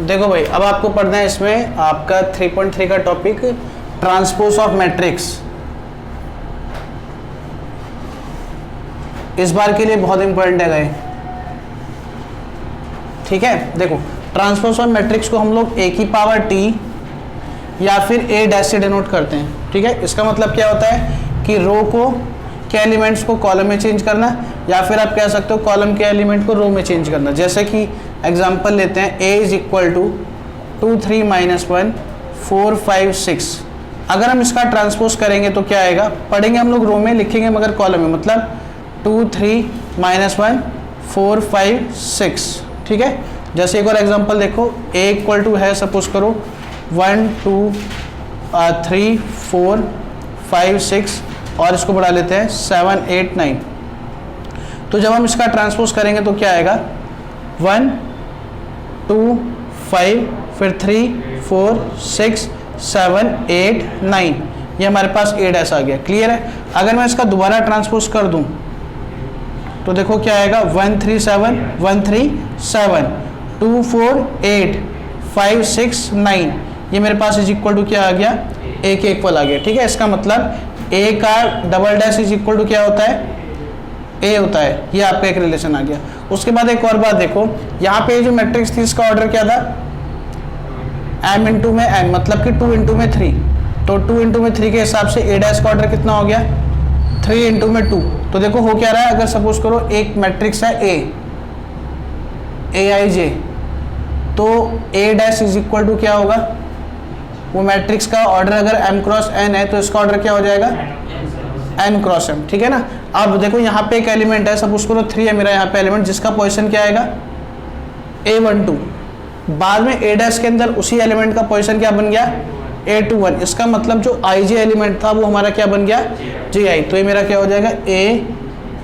देखो भाई, अब आपको पढ़ना है इसमें आपका 3.3 का टॉपिक ट्रांसपोज ऑफ मैट्रिक्स। इस बार के लिए बहुत इंपॉर्टेंट है गए, ठीक है। देखो ट्रांसपोज ऑफ मैट्रिक्स को हम लोग ए की पावर टी या फिर ए डैश से डिनोट करते हैं, ठीक है। इसका मतलब क्या होता है कि रो को के एलिमेंट्स को कॉलम में चेंज करना, या फिर आप कह सकते हो कॉलम के एलिमेंट को रो में चेंज करना। जैसे कि एग्जांपल लेते हैं, a इज इक्वल टू 2 3 -1 4 5 6। अगर हम इसका ट्रांसपोज करेंगे तो क्या आएगा, पढ़ेंगे हम लोग रो में, लिखेंगे मगर कॉलम में, मतलब 2 3 -1 4 5 6, ठीक है। जैसे एक और एग्जांपल देखो, a इक्वल टू है सपोज करो 1 2 3 4 5 6 और इसको बढ़ा लेते हैं 7 8 9। तो जब हम इसका ट्रांसपोज करेंगे तो क्या आएगा 1 2 5 फिर 3 4 6 7 8 9, ये हमारे पास a डैश आ गया। क्लियर है। अगर मैं इसका दोबारा ट्रांसपोज कर दूं तो देखो क्या आएगा 1 3 7 1 3 7 2 4 8 5 6 9, ये मेरे पास इज इक्वल टू क्या आ गया, a के इक्वल आ गया, ठीक है। इसका मतलब a का double dash is equal to क्या होता है, a होता है। ये आपका एक रिलेशन आ गया। उसके बाद एक और बात देखो, यहाँ पे जो मैट्रिक्स थी इसका ऑर्डर क्या था, m इंटू में n, मतलब कि 2 इंटू में 3। तो 2 इंटू में 3 के हिसाब से a डैश का ऑर्डर कितना हो गया, 3 इंटू में 2। तो देखो हो क्या रहा है, अगर सपोज करो एक मैट्रिक्स है a i j, तो a dash is equal to क्या होगा, वो मैट्रिक्स का ऑर्डर अगर m क्रॉस n है तो इसका ऑर्डर क्या हो जाएगा, n क्रॉस m, ठीक है ना। अब देखो यहाँ पे एक एलिमेंट है, सपोज करो 3 है मेरा यहाँ पे एलिमेंट, जिसका पोजीशन क्या आएगा a12। बाद में a डैश के अंदर उसी एलिमेंट का पोजीशन क्या बन गया, a21। इसका मतलब जो i j एलिमेंट था वो हमारा क्या बन गया, j i। तो ये मेरा क्या हो जाएगा a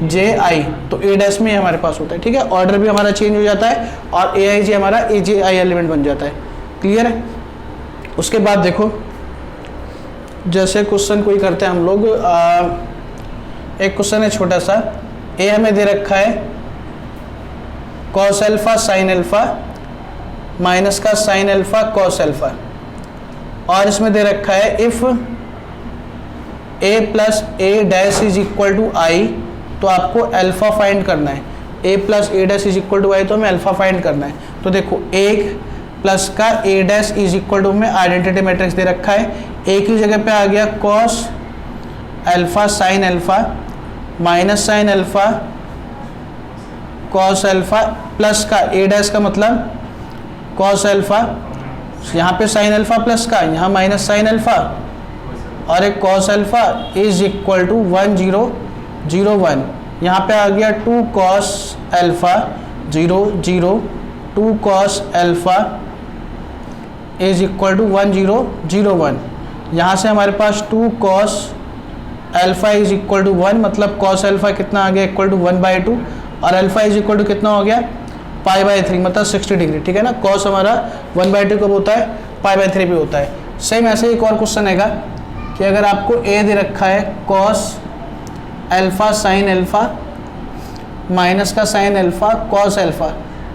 j i। तो a डैश में हमारे पास होता है, ठीक है। ऑर्डर भी हमारा चेंज हो जाता है और a i j हमारा a j i एलिमेंट बन जाता है। क्लियर है। उसके बाद देखो, जैसे क्वेश्चन कोई करते हैं हम लोग, एक क्वेश्चन है छोटा सा, ए हमें दे रखा है cos alpha sine alpha minus का साइन अल्फा कॉस अल्फा, और इसमें दे रखा है if a plus a dash is equal to i, तो आपको अल्फा फाइंड करना है। a plus a dash is equal to i, तो हमें अल्फा फाइंड करना है। तो देखो एक प्लस का a dash is equal to में आइडेंटिटी मैट्रिक्स दे रखा है, a की जगह पे आ गया cos alpha sine alpha minus sine alpha cos alpha plus का a डैश का मतलब कॉस अल्फा, यहाँ पे साइन अल्फा प्लस का, यहाँ माइनस साइन अल्फा, और एक cos alpha is equal to 1 0 0 1। यहाँ पे आ गया 2 cos alpha 0 0 2 cos alpha is equal to 1 0 0 1। यहाँ से हमारे पास 2 cos alpha is equal to 1, मतलब कॉस अल्फा कितना आ गया, इक्वल टू 1/2, और अल्फा इज इक्वल टू कितना हो गया, π/3, मतलब 60 डिग्री, ठीक है ना। कॉस हमारा 1/2 कब होता है, π/3 भी होता है। सेम ऐसे एक और क्वेश्चन हैगा कि अगर आपको a दे रखा है cos alpha sine alpha minus का साइन अल्फा कॉस अल्फा,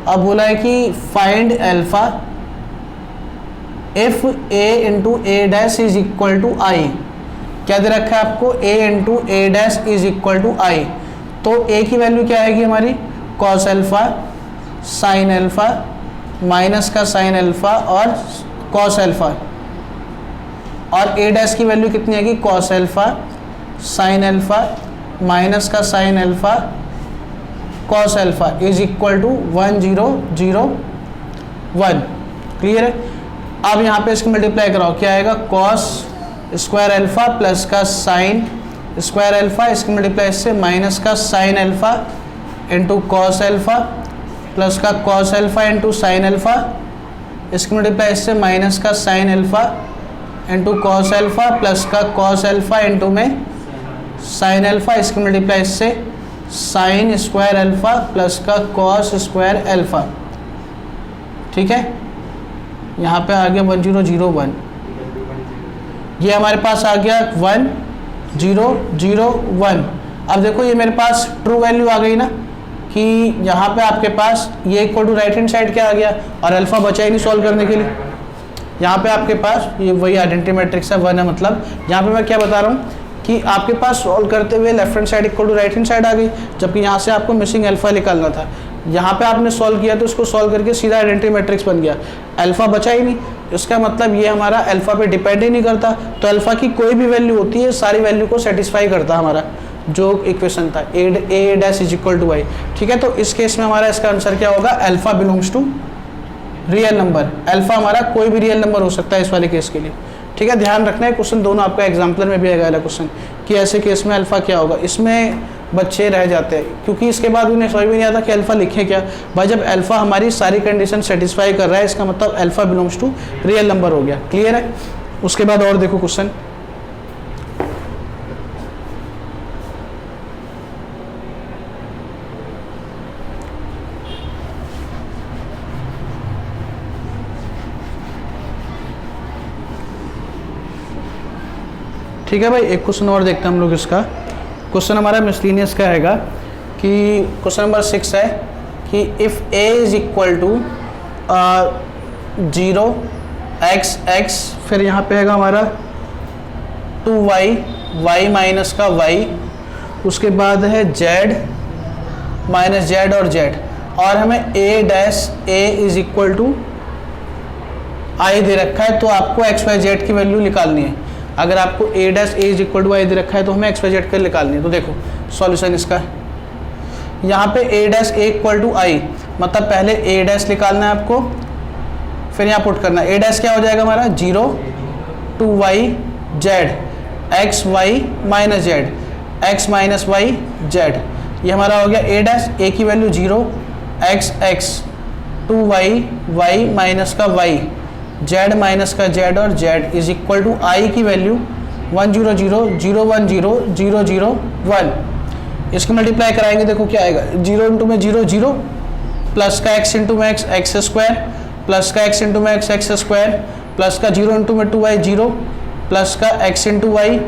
अब बोला है कि find alpha if a into a dash is equal to i। क्या दे रखा है आपको, a into a dash is equal to i। तो a की वैल्यू क्या आएगी हमारी, cos alpha sine alpha minus का साइन अल्फा और कॉस अल्फा, और a डैश की वैल्यू कितनी आएगी, cos alpha sine alpha minus का sine alpha cos alpha is equal to 1 0 0 1। Clear है। अब यहाँ पे इसको मल्टीप्लाई कराओ, क्या आएगा, कॉस स्क्वायर अल्फा प्लस का साइन स्क्वायर अल्फा, इसकी मल्टीप्लाई इससे माइनस का sine alpha into cos alpha plus का cos alpha into sine alpha, इसकी मल्टीप्लाई इससे माइनस का sine alpha into cos alpha plus का कॉस अल्फा इंटू में साइन अल्फा, इसकी मल्टीप्लाई इससे साइन स्क्वायर अल्फा प्लस का कॉस स्क्वायर अल्फा, ठीक है। यहाँ पे आ गया 1 0 0 1, ये हमारे पास आ गया 1 0 0 1। अब देखो ये मेरे पास ट्रू वैल्यू आ गई ना, कि यहाँ पे आपके पास ये equal to right hand side क्या आ गया और अल्फा बचा ही नहीं सॉल्व करने के लिए। यहाँ पे आपके पास ये वही आइडेंटिटी मैट्रिक्स है 1 है, मतलब यहाँ पे मैं क्या बता रहा हूँ कि आपके पास सॉल्व करते हुए left hand side equal to right hand side आ गई, जबकि यहाँ से आपको मिसिंग अल्फा निकालना था। यहाँ पे आपने सॉल्व किया तो उसको सॉल्व करके सीधा आइडेंटिटी मैट्रिक्स बन गया, अल्फा बचा ही नहीं। इसका मतलब ये हमारा अल्फा पे डिपेंड ही नहीं करता, तो अल्फा की कोई भी वैल्यू होती है सारी वैल्यू को सेटिस्फाई करता हमारा जो इक्वेशन था A dash is equal to Y. ठीक है, तो इस केस में हमारा इसका आंसर क्या होगा, alpha belongs to real number. Alpha हमारा कोई भी रियल नंबर हो सकता है इस वाले केस के लिए। ठीक है, ध्यान रखना है क्वेश्चन दोनों आपका एग्जाम्पलर में भी आएगा वाला क्वेश्चन कि ऐसे केस में अल्फा क्या होगा। इसमें बच्चे रह जाते हैं क्योंकि इसके बाद उन्हें समझ में नहीं आता कि अल्फा लिखें क्या। भाई जब अल्फा हमारी सारी कंडीशन सेटिस्फाई कर रहा है इसका मतलब alpha belongs to real number हो गया। क्लियर है। उसके बाद और देखो क्वेश्चन, ठीक है भाई। एक क्वेश्चन और देखते हैं हम लोग इसका। क्वेश्चन हमारा मिसलिनियस का हैगा कि क्वेश्चन नंबर 6 है कि if a is equal to 0 x, फिर यहाँ पे हैगा हमारा 2y, y माइनस का y, उसके बाद है z माइनस z और z, और हमें a dash a is equal to i दे रखा है, तो आपको x y z की वैल्यू निकालनी है। अगर आपको a dash a is equal to I दे रखा है तो हमें एक्स वाई जेड कर निकालनी है। तो देखो सॉल्यूशन इसका, यहाँ पे a dash a equal to I, मतलब पहले a डैश निकालना है आपको, फिर यहाँ पुट करना है। a डैश क्या हो जाएगा हमारा 0 2y z x y minus z x minus y z, ये हमारा हो गया a डैश। a की value 0 x 2y y minus का y z माइनस का z और z इज इक्वल टू आई की वैल्यू 1 0 0 0 1 0 0 0 1। इसको मल्टीप्लाई कराएंगे, देखो क्या आएगा, 0 इंटू में 0 0 प्लस का x इंटू में x स्क्वायर प्लस का x इंटू में x स्क्वायर प्लस का 0 इंटू में 2y 0 प्लस का x इंटू वाई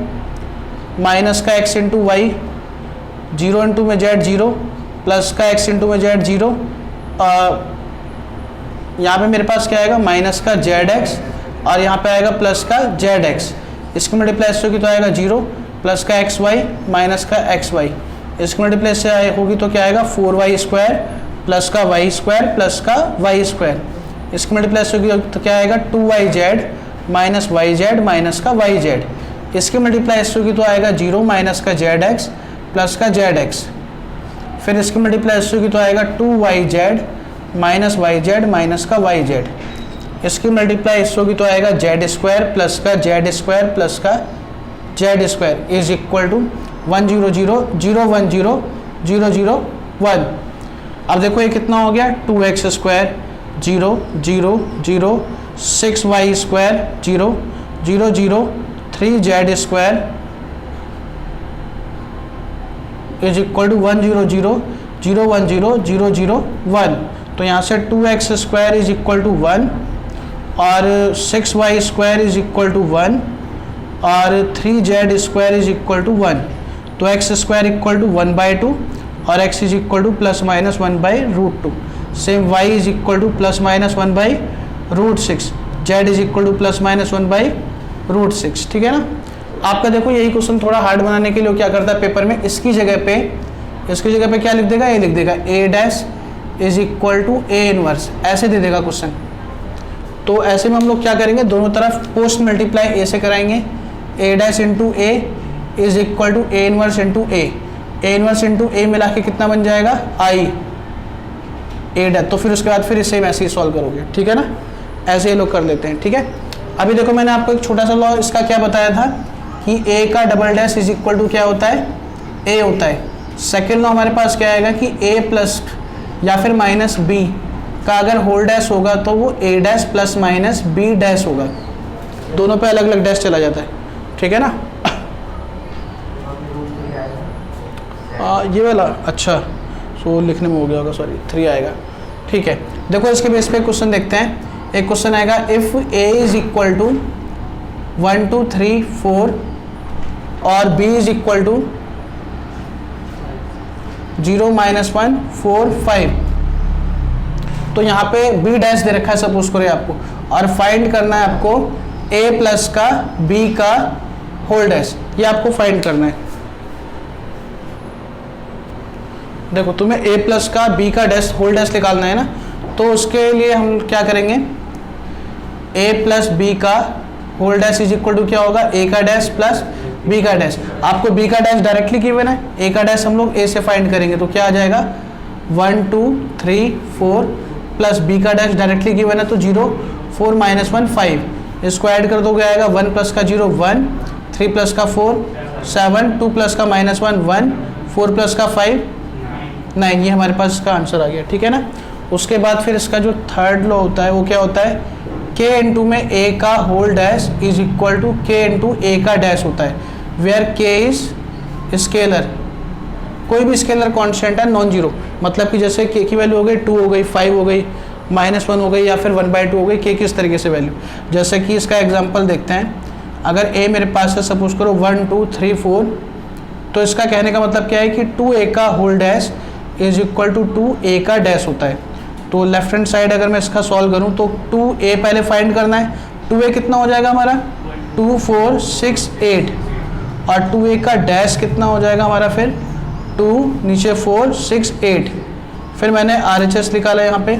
माइनस का x इंटू वाई 0 इंटू में z 0 प्लस का x इंटू में z 0। यहाँ पे मेरे पास क्या आएगा माइनस का zx और यहाँ पे आएगा प्लस का zx। इसको मल्टीप्लाई से होगी तो आएगा 0 प्लस का xy माइनस का xy। इसको मल्टीप्लाई से होगी तो क्या आएगा 4y स्क्वायर प्लस का y स्क्वायर प्लस का y स्क्वायर। इसको मल्टीप्लाई से होगी तो क्या आएगा 2yz माइनस yz माइनस का yz। इसकी मल्टीप्लाई से होगी तो आएगा 0 माइनस का zx प्लस का zx। फिर इसकी मल्टीप्लाई से होगी तो आएगा 2yz माइनस yz माइनस का yz। इसकी मल्टीप्लाई इससे होगी तो आएगा z स्क्वायर प्लस का z स्क्वायर प्लस का z square is equal to 1 0 0 0 1 0 0 0 1। अब देखो ये कितना हो गया 2x square 0 0 0 6y square 0 0 0 3z square is equal to 1 0 0 0 1 0 0 0 1। तो यहाँ से 2x square is equal to 1 और 6y square is equal to 1 और 3z square is equal to 1। तो x स्क्वायर इक्वल टू 1/2 और x is equal two plus minus 1/√2। Same y is equal two plus minus 1/√6, z is equal two plus minus 1/√6। ठीक है ना। आपका देखो यही question थोड़ा हार्ड बनाने के लिए क्या करता है पेपर में, इसकी जगह पे क्या लिख देगा, ये लिख देगा a dash is equal to a inverse, ऐसे दे देगा क्वेश्चन। तो ऐसे में हम लोग क्या करेंगे, दोनों तरफ पोस्ट मल्टीप्लाई a से कराएंगे, a dash into a is equal to a inverse into a inverse into a मिला के कितना बन जाएगा i a डैश। तो फिर उसके बाद फिर इसे ऐसे ही सॉल्व करोगे। ठीक है ना, ऐसे ये लोग कर लेते हैं। ठीक है, अभी देखो मैंने आपको एक छोटा सा लॉ इसका क्या बताया था कि a का double dash is equal to क्या होता है, a होता है। सेकेंड लॉ हमारे पास क्या आएगा कि a प्लस या फिर माइनस b का अगर होल डैश होगा तो वो a dash plus minus b dash होगा, दोनों पे अलग अलग डैश चला जाता है। ठीक है ना। ये वाला अच्छा सो लिखने में हो गया होगा, सॉरी 3 आएगा। ठीक है, देखो इसके बेस पे क्वेश्चन देखते हैं। एक क्वेश्चन आएगा if a is equal to 1 2 3 4 और b इज इक्वल टू 0 -1 4 5। तो यहाँ पे b डैश दे रखा है सपोज करें आपको, और फाइंड करना है आपको a प्लस का b का होल डैश, ये आपको फाइंड करना है। देखो तुम्हें a प्लस का b का डैश होल डैश निकालना है ना, तो उसके लिए हम क्या करेंगे, a प्लस b का whole dash is equal to क्या होगा, a का डैश प्लस b का डैश। आपको b का डैश डायरेक्टली गिवन है, a का डैश हम लोग a से फाइंड करेंगे, तो क्या आ जाएगा 1 2 3 4 प्लस b का डैश डायरेक्टली गिवन है तो 0 4 -1 5, इसको ऐड कर दोगे आएगा 1 प्लस का 0 1, 3 प्लस का 4 7, 2 प्लस का -1 1, 4 प्लस का 5 9। ये हमारे पास इसका आंसर आ गया, ठीक है ना। उसके बाद फिर इसका जो थर्ड लॉ होता है वो क्या होता है, k इंटू में a का whole dash is equal to k into a का डैश होता है, वेयर k इज स्केलर, कोई भी स्केलर कांस्टेंट है नॉन जीरो, मतलब कि जैसे k की वैल्यू हो गई 2 हो गई 5 हो गई -1 हो गई या फिर 1/2 हो गई, k किस तरीके से वैल्यू। जैसे कि इसका एग्जांपल देखते हैं, अगर a मेरे पास है सपोज करो 1 2 3 4, तो इसका कहने का मतलब क्या है कि 2a का whole dash is equal to 2a का डैश होता है। तो लेफ्ट हैंड साइड अगर मैं इसका सॉल्व करूं तो 2a पहले फाइंड करना है, 2a कितना हो जाएगा हमारा 2 4 6 8, और 2a का डैश कितना हो जाएगा हमारा फिर 2 नीचे 4 6 8, फिर मैंने RHS निकाला यहाँ पे,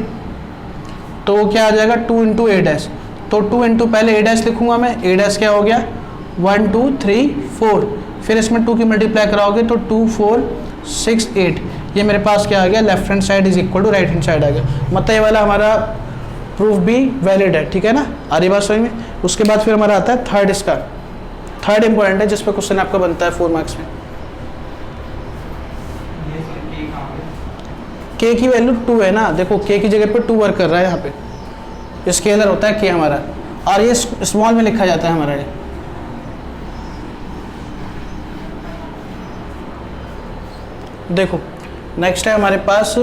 तो वो क्या आ जाएगा 2 इंटू a डैश, तो 2 इंटू पहले a डैश लिखूंगा मैं, a डैश क्या हो गया 1 2 3 4, फिर इसमें 2 की मल्टीप्लाई कराओगे तो 2 4 6 8, ये मेरे पास क्या आ गया, left hand side is equal to right hand side आ गया, मतलब ये वाला हमारा प्रूफ भी वैलिड है, ठीक है ना। आ रही बात समझ में। उसके बाद फिर हमारा आता है थर्ड, इसका थर्ड इंपॉर्टेंट है जिस पे क्वेश्चन आपका बनता है 4 मार्क्स में। k की वैल्यू 2 है ना, देखो k की जगह पे 2 वर्क कर रहा है, यहाँ पे स्केलर होता है k हमारा, और ये स्मॉल में लिखा जाता है हमारा ये। देखो नेक्स्ट है हमारे पास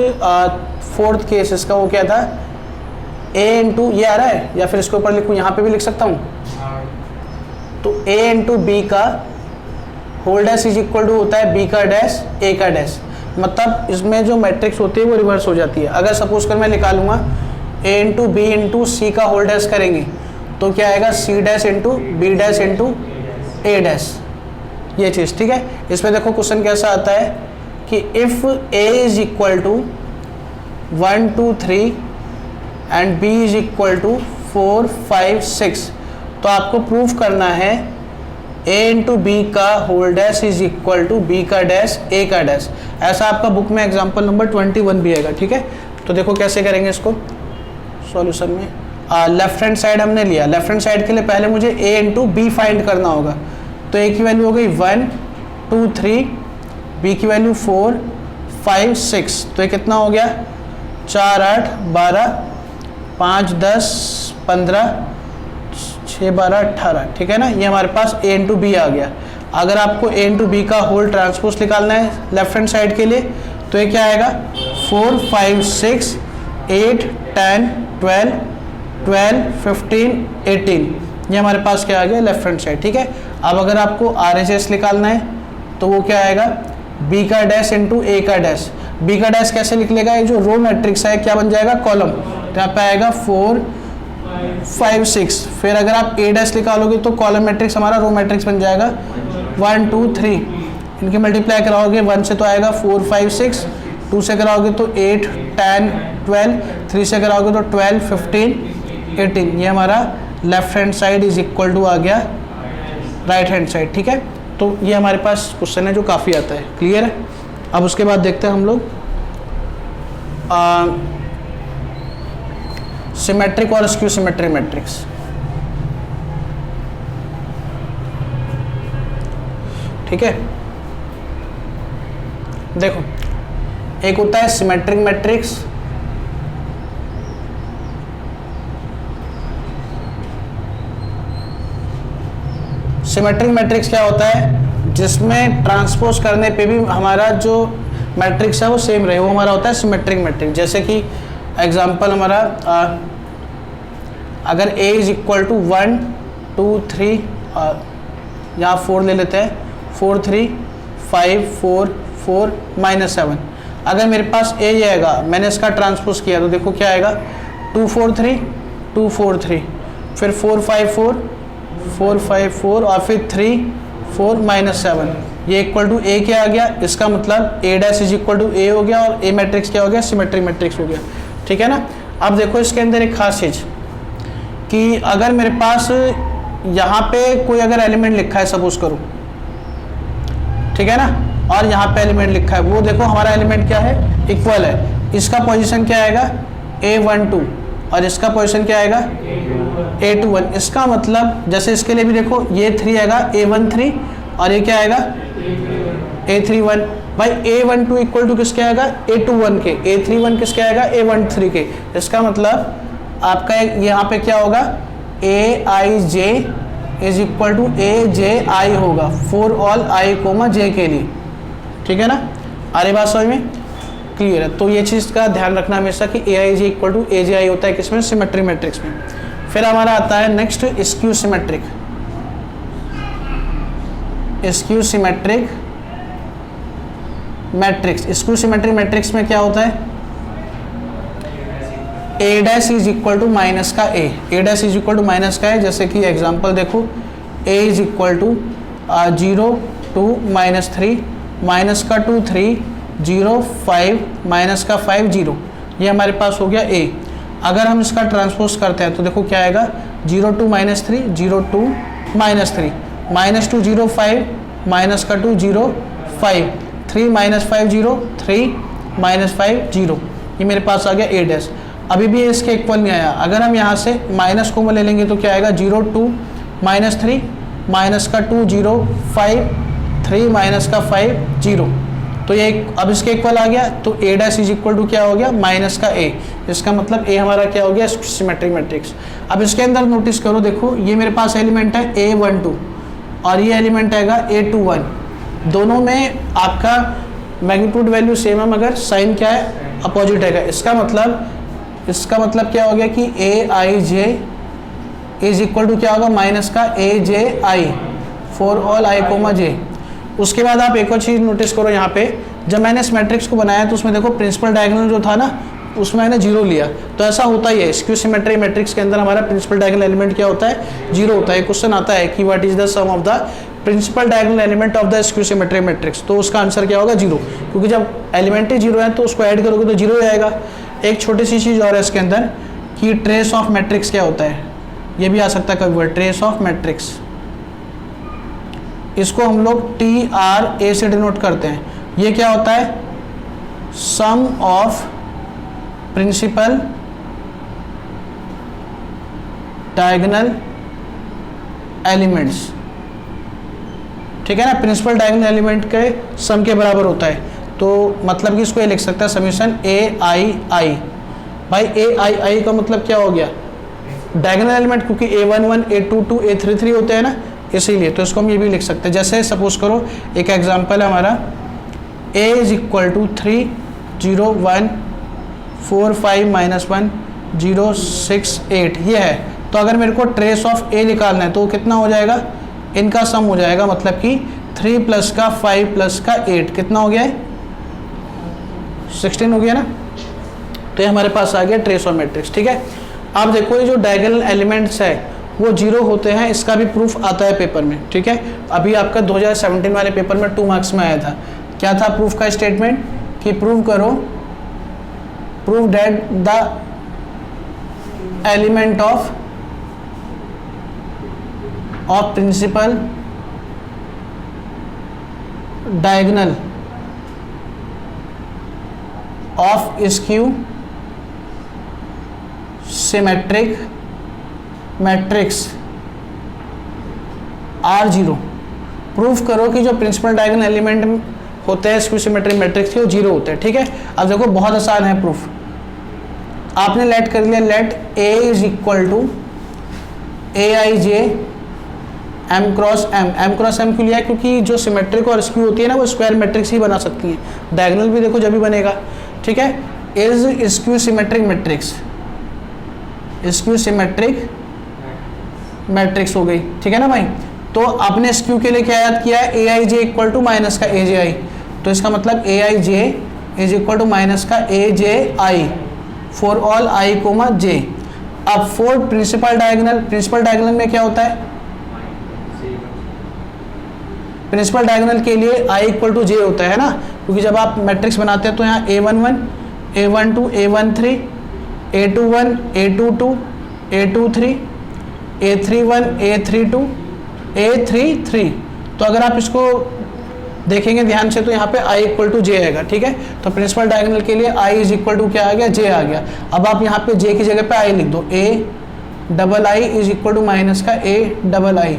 फोर्थ केस, इसका वो क्या था, a इंटू ये आ रहा है, या फिर इसके ऊपर लिखूँ, यहाँ पे भी लिख सकता हूँ, तो a इंटू b का whole dash is equal to होता है b का डैश a का डैश, मतलब इसमें जो मैट्रिक्स होती है वो रिवर्स हो जाती है। अगर सपोज कर मैं निकालूंगा a इंटू b इंटू सी का होल डैश करेंगे तो क्या आएगा c dash into b dash into a dash, ये चीज़, ठीक है। इसमें देखो क्वेश्चन कैसा आता है कि if a is equal to 1 2 3 and b is equal to 4 5 6, तो आपको प्रूफ करना है a इंटू बी का whole dash is equal to b का डैश a का डैश। ऐसा आपका बुक में एग्जाम्पल नंबर 21 भी आएगा, ठीक है। तो देखो कैसे करेंगे इसको सॉल्यूशन में। लेफ्ट हैंड साइड हमने लिया, लेफ्ट हैंड साइड के लिए पहले मुझे a इंटू बी फाइंड करना होगा, तो a की वैल्यू हो गई 1 2 3, b की वैल्यू 4 5 6, तो ये कितना हो गया 4 8 12 5 10 15 6 12 18, ठीक है ना। ये हमारे पास a इंटू बी आ गया। अगर आपको a इंटू बी का होल ट्रांसपोज निकालना है लेफ्ट हैंड साइड के लिए, तो ये क्या आएगा 4 5 6 8 10 12 12 15 18, ये हमारे पास क्या आ गया लेफ्ट हैंड साइड, ठीक है। अब अगर आपको RHS निकालना है तो वो क्या आएगा b का डैश इंटू a का डैश। b का डैश कैसे निकलेगा, ये जो रो मैट्रिक्स है क्या बन जाएगा कॉलम, तो यहाँ पे आएगा 4 5 6, फिर अगर आप a डैश निकालोगे तो कॉलम मैट्रिक्स हमारा रो मैट्रिक्स बन जाएगा 1 2 3, इनकी मल्टीप्लाई कराओगे 1 से तो आएगा 4 5 6, 2 से कराओगे तो 8 10 12, 3 से कराओगे तो 12 15 18, ये हमारा left hand side is equal to आ गया राइट हैंड साइड, ठीक है। तो ये हमारे पास क्वेश्चन है जो काफ़ी आता है, क्लियर है। अब उसके बाद देखते हैं हम लोग सिमेट्रिक और स्क्यू सिमेट्रिक मैट्रिक्स। ठीक है, देखो एक होता है सिमेट्रिक मैट्रिक्स, सिमेट्रिक मैट्रिक्स क्या होता है, जिसमें ट्रांसपोज करने पे भी हमारा जो मैट्रिक्स है वो सेम रहे, वो हमारा होता है सिमेट्रिक मैट्रिक्स। जैसे कि एग्जांपल हमारा अगर a इज इक्वल टू 1 2 3, यहाँ 4 ले लेते हैं, 4 3 5 4 4 -7। अगर मेरे पास ए ये आएगा, मैंने इसका ट्रांसपोज किया तो देखो क्या आएगा 2 4 3 2 4 3, फिर 4 5 4 4 5 4 और फिर 3 4 -7, ये इक्वल टू ए क्या आ गया, इसका मतलब A dash is equal to ए हो गया और ए मैट्रिक्स क्या हो गया, सिमेट्रिक मैट्रिक्स हो गया। ठीक है ना। अब देखो इसके अंदर एक खास चीज कि अगर मेरे पास यहाँ पे कोई अगर एलिमेंट लिखा है सपोज करो, ठीक है ना, और यहाँ पे एलिमेंट लिखा है, वो देखो हमारा एलिमेंट क्या है, इक्वल है, इसका पोजीशन क्या आएगा A12 और इसका पोजीशन क्या आएगा A21। इसका मतलब जैसे इसके लिए भी देखो ये 3 आएगा A13 और ये क्या आएगा A31। भाई A12 इक्वल टू किसके आएगा, A21 के, A31 किसके आएगा, A13 के। इसका मतलब आपका यहाँ पे क्या होगा, Aij is equal to AJI होगा for all I comma J के लिए। ठीक है ना, अरे बात समझ में क्लियर है। तो ये चीज़ का ध्यान रखना हमेशा कि Aij इक्वल टू AJI होता है किसमें, सिमेट्री मैट्रिक्स में। फिर हमारा आता है next skew symmetric. Skew symmetric matrix, skew symmetric matrix में क्या होता है, A dash is equal to minus का A, A dash is equal to minus का ए। जैसे कि एग्जांपल देखो, A is equal to 0 2 -3 minus का 2 3 0 5 माइनस का 5 0, ये हमारे पास हो गया ए। अगर हम इसका ट्रांसपोज करते हैं तो देखो क्या आएगा, 0 2 -3 0 2 -3 -2 0 5 माइनस का 2 0 5 3 -5 0 3 -5 0, ये मेरे पास आ गया ए डैश। अभी भी इसके इक्वल नहीं आया, अगर हम यहाँ से माइनस को ले लेंगे तो क्या आएगा, 0 2 -3 माइनस का 2 0 5 3 माइनस का 5 0, तो ये अब इसके इक्वल आ गया। तो A dash is equal to क्या हो गया, माइनस का ए। इसका मतलब ए हमारा क्या हो गया, सिमेट्रिक मैट्रिक्स। अब इसके अंदर नोटिस करो, देखो ये मेरे पास एलिमेंट है A12 और ये एलिमेंट आएगा A21, दोनों में आपका मैग्नीट्यूड वैल्यू सेम है मगर साइन क्या है, अपोजिट है। इसका मतलब क्या हो गया कि Aij इज इक्वल टू क्या होगा, माइनस का AJI for all I comma J। उसके बाद आप एक और चीज़ नोटिस करो, यहाँ पे जब मैंने इस मैट्रिक्स को बनाया तो उसमें देखो प्रिंसिपल डायगोनल जो था ना, उसमें मैंने 0 लिया। तो ऐसा होता ही है, स्क्यू सिमेट्रिक मैट्रिक्स के अंदर हमारा प्रिंसिपल डायगोनल एलिमेंट क्या होता है, 0 होता है। क्वेश्चन आता है कि what is the sum of the principal diagonal element of the skew symmetric matrix, तो उसका आंसर क्या होगा, 0, क्योंकि जब एलिमेंट ही 0 है तो उसको ऐड करोगे तो 0 ही आएगा। एक छोटी सी चीज़ और है इसके अंदर कि ट्रेस ऑफ मैट्रिक्स क्या होता है, ये भी आ सकता है कभी वर्ड, ट्रेस ऑफ मैट्रिक्स। इसको हम लोग TRA से डिनोट करते हैं। ये क्या होता है, सम ऑफ प्रिंसिपल डायगोनल एलिमेंट्स। ठीक है ना, प्रिंसिपल डायगोनल एलिमेंट के सम के बराबर होता है। तो मतलब कि इसको ये लिख सकता है समीशन AII। भाई AII का मतलब क्या हो गया, डायगोनल एलिमेंट, क्योंकि A11 A22 A33 होते हैं ना, इसीलिए। तो इसको हम ये भी लिख सकते हैं। जैसे सपोज करो एक एग्जांपल है हमारा, A इज इक्वल टू 3 0 1 4 5 -1 0 6 8, ये है। तो अगर मेरे को ट्रेस ऑफ A निकालना है तो कितना हो जाएगा, इनका सम हो जाएगा, मतलब कि 3 प्लस का 5 प्लस का 8 कितना हो गया है, 16 हो गया ना। तो ये हमारे पास आ गया ट्रेस ऑफ मैट्रिक्स। ठीक है, अब देखो ये जो डायगोनल एलिमेंट्स है वो 0 होते हैं, इसका भी प्रूफ आता है पेपर में। ठीक है, अभी आपका 2017 वाले पेपर में 2 मार्क्स में आया था। क्या था प्रूफ का स्टेटमेंट, कि प्रूव करो, prove that the element of principal diagonal of skew symmetric matrix are 0। Proof करो कि जो प्रिंसिपल डायगोनल एलिमेंट होते हैं स्क्यू सिमेट्रिक मैट्रिक्स के, वो 0 होते हैं। ठीक है, अब देखो बहुत आसान है प्रूफ, आपने लेट कर लिया, let A is equal to AIJ M cross M। M cross M क्यों लिया, क्योंकि जो सिमेट्रिक और स्क्यू होती है ना, वो स्क्वायर मैट्रिक्स ही बना सकती हैं, डायगोनल भी देखो जब भी बनेगा। ठीक है, is skew symmetric matrix, skew symmetric matrix हो गई। ठीक है ना भाई, तो आपने स्क्यू के लिए क्या याद किया है, AIJ इक्वल टू माइनस का AJI। तो इसका मतलब AIJ is equal to minus का A J I for all I comma J. अब फॉर प्रिंसिपल डायगोनल में क्या होता है, प्रिंसिपल डायगोनल के लिए आई इक्वल टू जे होता है ना, क्योंकि जब आप मैट्रिक्स बनाते हैं तो यहाँ A11, A12, A13, A21, A22, A23, A31, A32, A33। तो अगर आप इसको देखेंगे ध्यान से तो यहाँ पे i इक्वल टू जे आएगा, ठीक है। तो प्रिंसिपल डायगोनल के लिए i इज इक्वल टू क्या आ गया, j आ गया। अब आप यहाँ पे j की जगह पे i लिख दो, a double I is equal to minus का a double I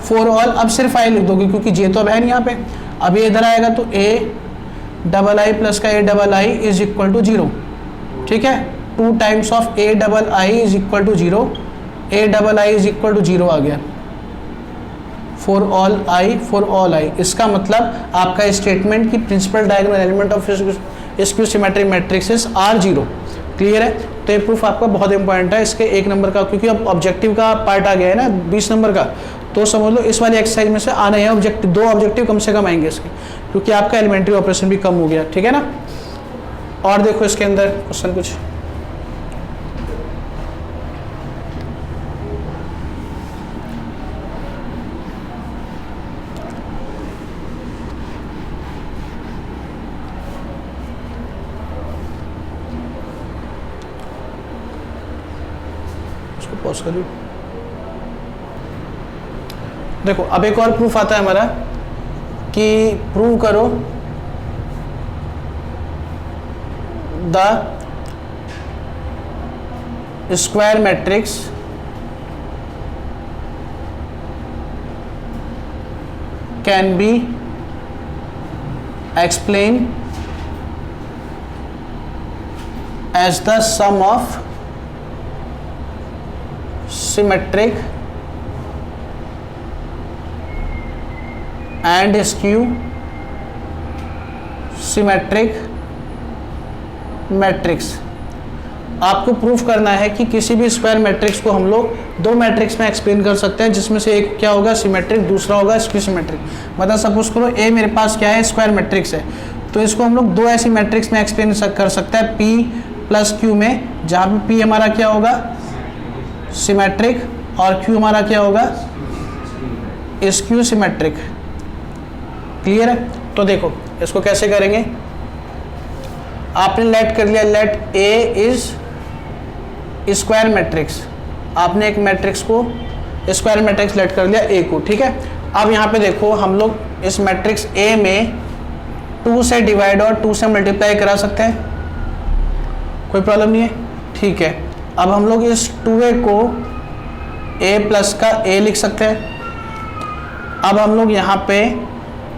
for all. अब सिर्फ i लिख दोगे क्योंकि j तो अब है नहीं यहाँ पे। अब ये इधर आएगा तो a डबल आई प्लस का a double I is equal to 0, ठीक है। 2 times of a double I is equal to 0, a double I is equal to 0 आ गया फॉर ऑल आई। इसका मतलब आपका स्टेटमेंट की principal diagonal element of skew symmetric matrices are 0। Clear है। तो ये प्रूफ आपका बहुत इंपॉर्टेंट है, इसके 1 नंबर का, क्योंकि अब ऑब्जेक्टिव का पार्ट आ गया है ना 20 नंबर का। तो समझ लो इस वाली एक्सरसाइज में से आना है ऑब्जेक्टिव, 2 ऑब्जेक्टिव कम से कम आएंगे इसके, क्योंकि आपका एलिमेंट्री ऑपरेशन भी कम हो गया, ठीक है ना। और देखो इसके अंदर क्वेश्चन कुछ, पॉज करिए। देखो अब एक और प्रूफ आता है हमारा कि प्रूव करो the square matrix can be explain as the sum of symmetric and skew symmetric matrix. आपको प्रूफ करना है कि किसी भी स्क्वायर मैट्रिक्स को हम लोग 2 मैट्रिक्स में एक्सप्लेन कर सकते हैं, जिसमें से एक क्या होगा सिमेट्रिक, दूसरा होगा स्क्यू सिमेट्रिक। मतलब सपोज करो ए मेरे पास क्या है, स्क्वायर मैट्रिक्स है, तो इसको हम लोग 2 ऐसी मैट्रिक्स में एक्सप्लेन कर सकते हैं, P प्लस Q में, जहाँ पे P हमारा क्या होगा सिमेट्रिक और Q हमारा क्या होगा स्क्यू सिमेट्रिक। क्लियर है। तो देखो इसको कैसे करेंगे, आपने लेट कर लिया, let A is square matrix, आपने एक मैट्रिक्स को स्क्वायर मैट्रिक्स लेट कर लिया A को, ठीक है। अब यहाँ पे देखो हम लोग इस मैट्रिक्स A में 2 से डिवाइड और 2 से मल्टीप्लाई करा सकते हैं, कोई प्रॉब्लम नहीं है, ठीक है। अब हम लोग इस 2a को a प्लस का a लिख सकते हैं। अब हम लोग यहाँ पे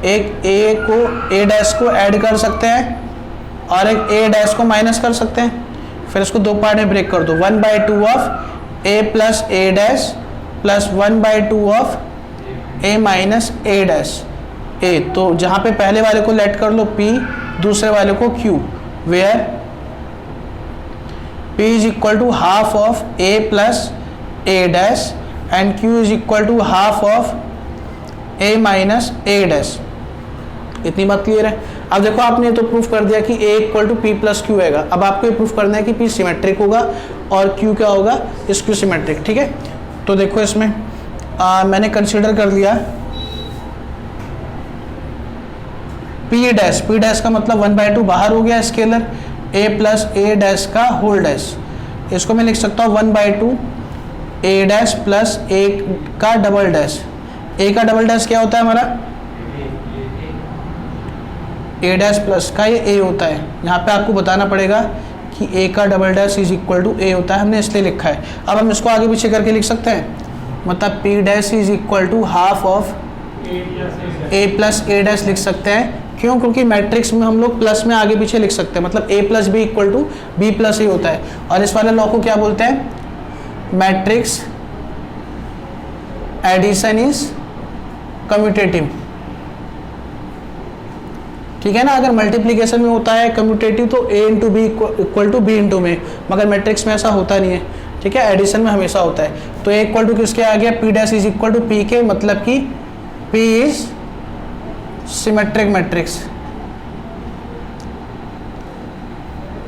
एक a को a डैश को ऐड कर सकते हैं और एक a डैश को माइनस कर सकते हैं। फिर इसको 2 पार्ट में ब्रेक कर दो, 1/2 of a plus a dash plus 1/2 of a minus a dash a। तो जहाँ पे पहले वाले को लेट कर लो p, दूसरे वाले को q, where P is equal to half of A plus A dash and Q is equal to half of A minus A dash। इतनी बात क्लियर है। अब देखो आपने तो प्रूफ कर दिया कि A equal to P plus Q आएगा। अब आपको ये प्रूफ करना है कि P सिमेट्रिक होगा और Q क्या होगा स्क्यू सिमेट्रिक, ठीक है। तो देखो इसमें मैंने कंसीडर कर लिया P डैश का मतलब 1/2 बाहर हो गया scalar, a plus a dash का होल डैश, इसको मैं लिख सकता हूँ 1/2 a डैश प्लस a का डबल डैश। a का डबल डैश क्या होता है हमारा a डैश प्लस का ये a होता है। यहाँ पे आपको बताना पड़ेगा कि a का double dash is equal to a होता है, हमने इसलिए लिखा है। अब हम इसको आगे पीछे करके लिख सकते हैं, मतलब p dash is equal to half of a plus a dash लिख सकते हैं। क्यों? क्योंकि मैट्रिक्स में हम लोग प्लस में आगे पीछे लिख सकते हैं, मतलब a plus B equal to B plus A होता है। और इस वाले लॉ को क्या बोलते हैं, मैट्रिक्स एडिशन इज कम्यूटेटिव, ठीक है ना। अगर मल्टीप्लिकेशन में होता है कम्यूटेटिव तो a into B equal to B into में, मगर मैट्रिक्स में ऐसा होता नहीं है, ठीक है। एडिशन में हमेशा होता है। तो a इक्वल टू किसके आ गया, p dash is equal to p के, मतलब कि p इज सिमेट्रिक मैट्रिक्स।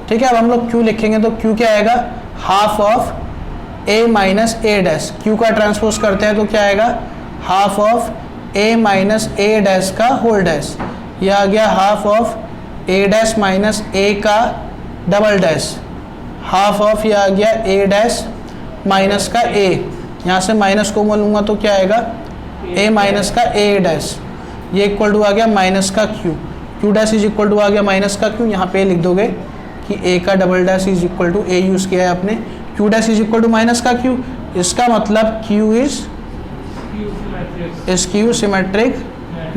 ठीक है। अब हम लोग क्यू लिखेंगे तो क्यू क्या आएगा, half of A minus A dash. Q का ट्रांसपोज करते हैं तो क्या आएगा, half of A minus A dash का होल डैश। यह आ गया half of A dash minus A का डबल डैश, हाफ ऑफ यह आ गया ए डैश माइनस का ए, यहाँ से माइनस को लूँगा तो क्या आएगा, ए माइनस का ए डैश। ये इक्वल टू आ गया माइनस का Q, Q dash is equal to आ गया माइनस का क्यू। यहाँ पे लिख दोगे कि ए का double dash is equal to A use किया है आपने, Q dash is equal to minus का क्यू। इसका मतलब Q is skew symmetric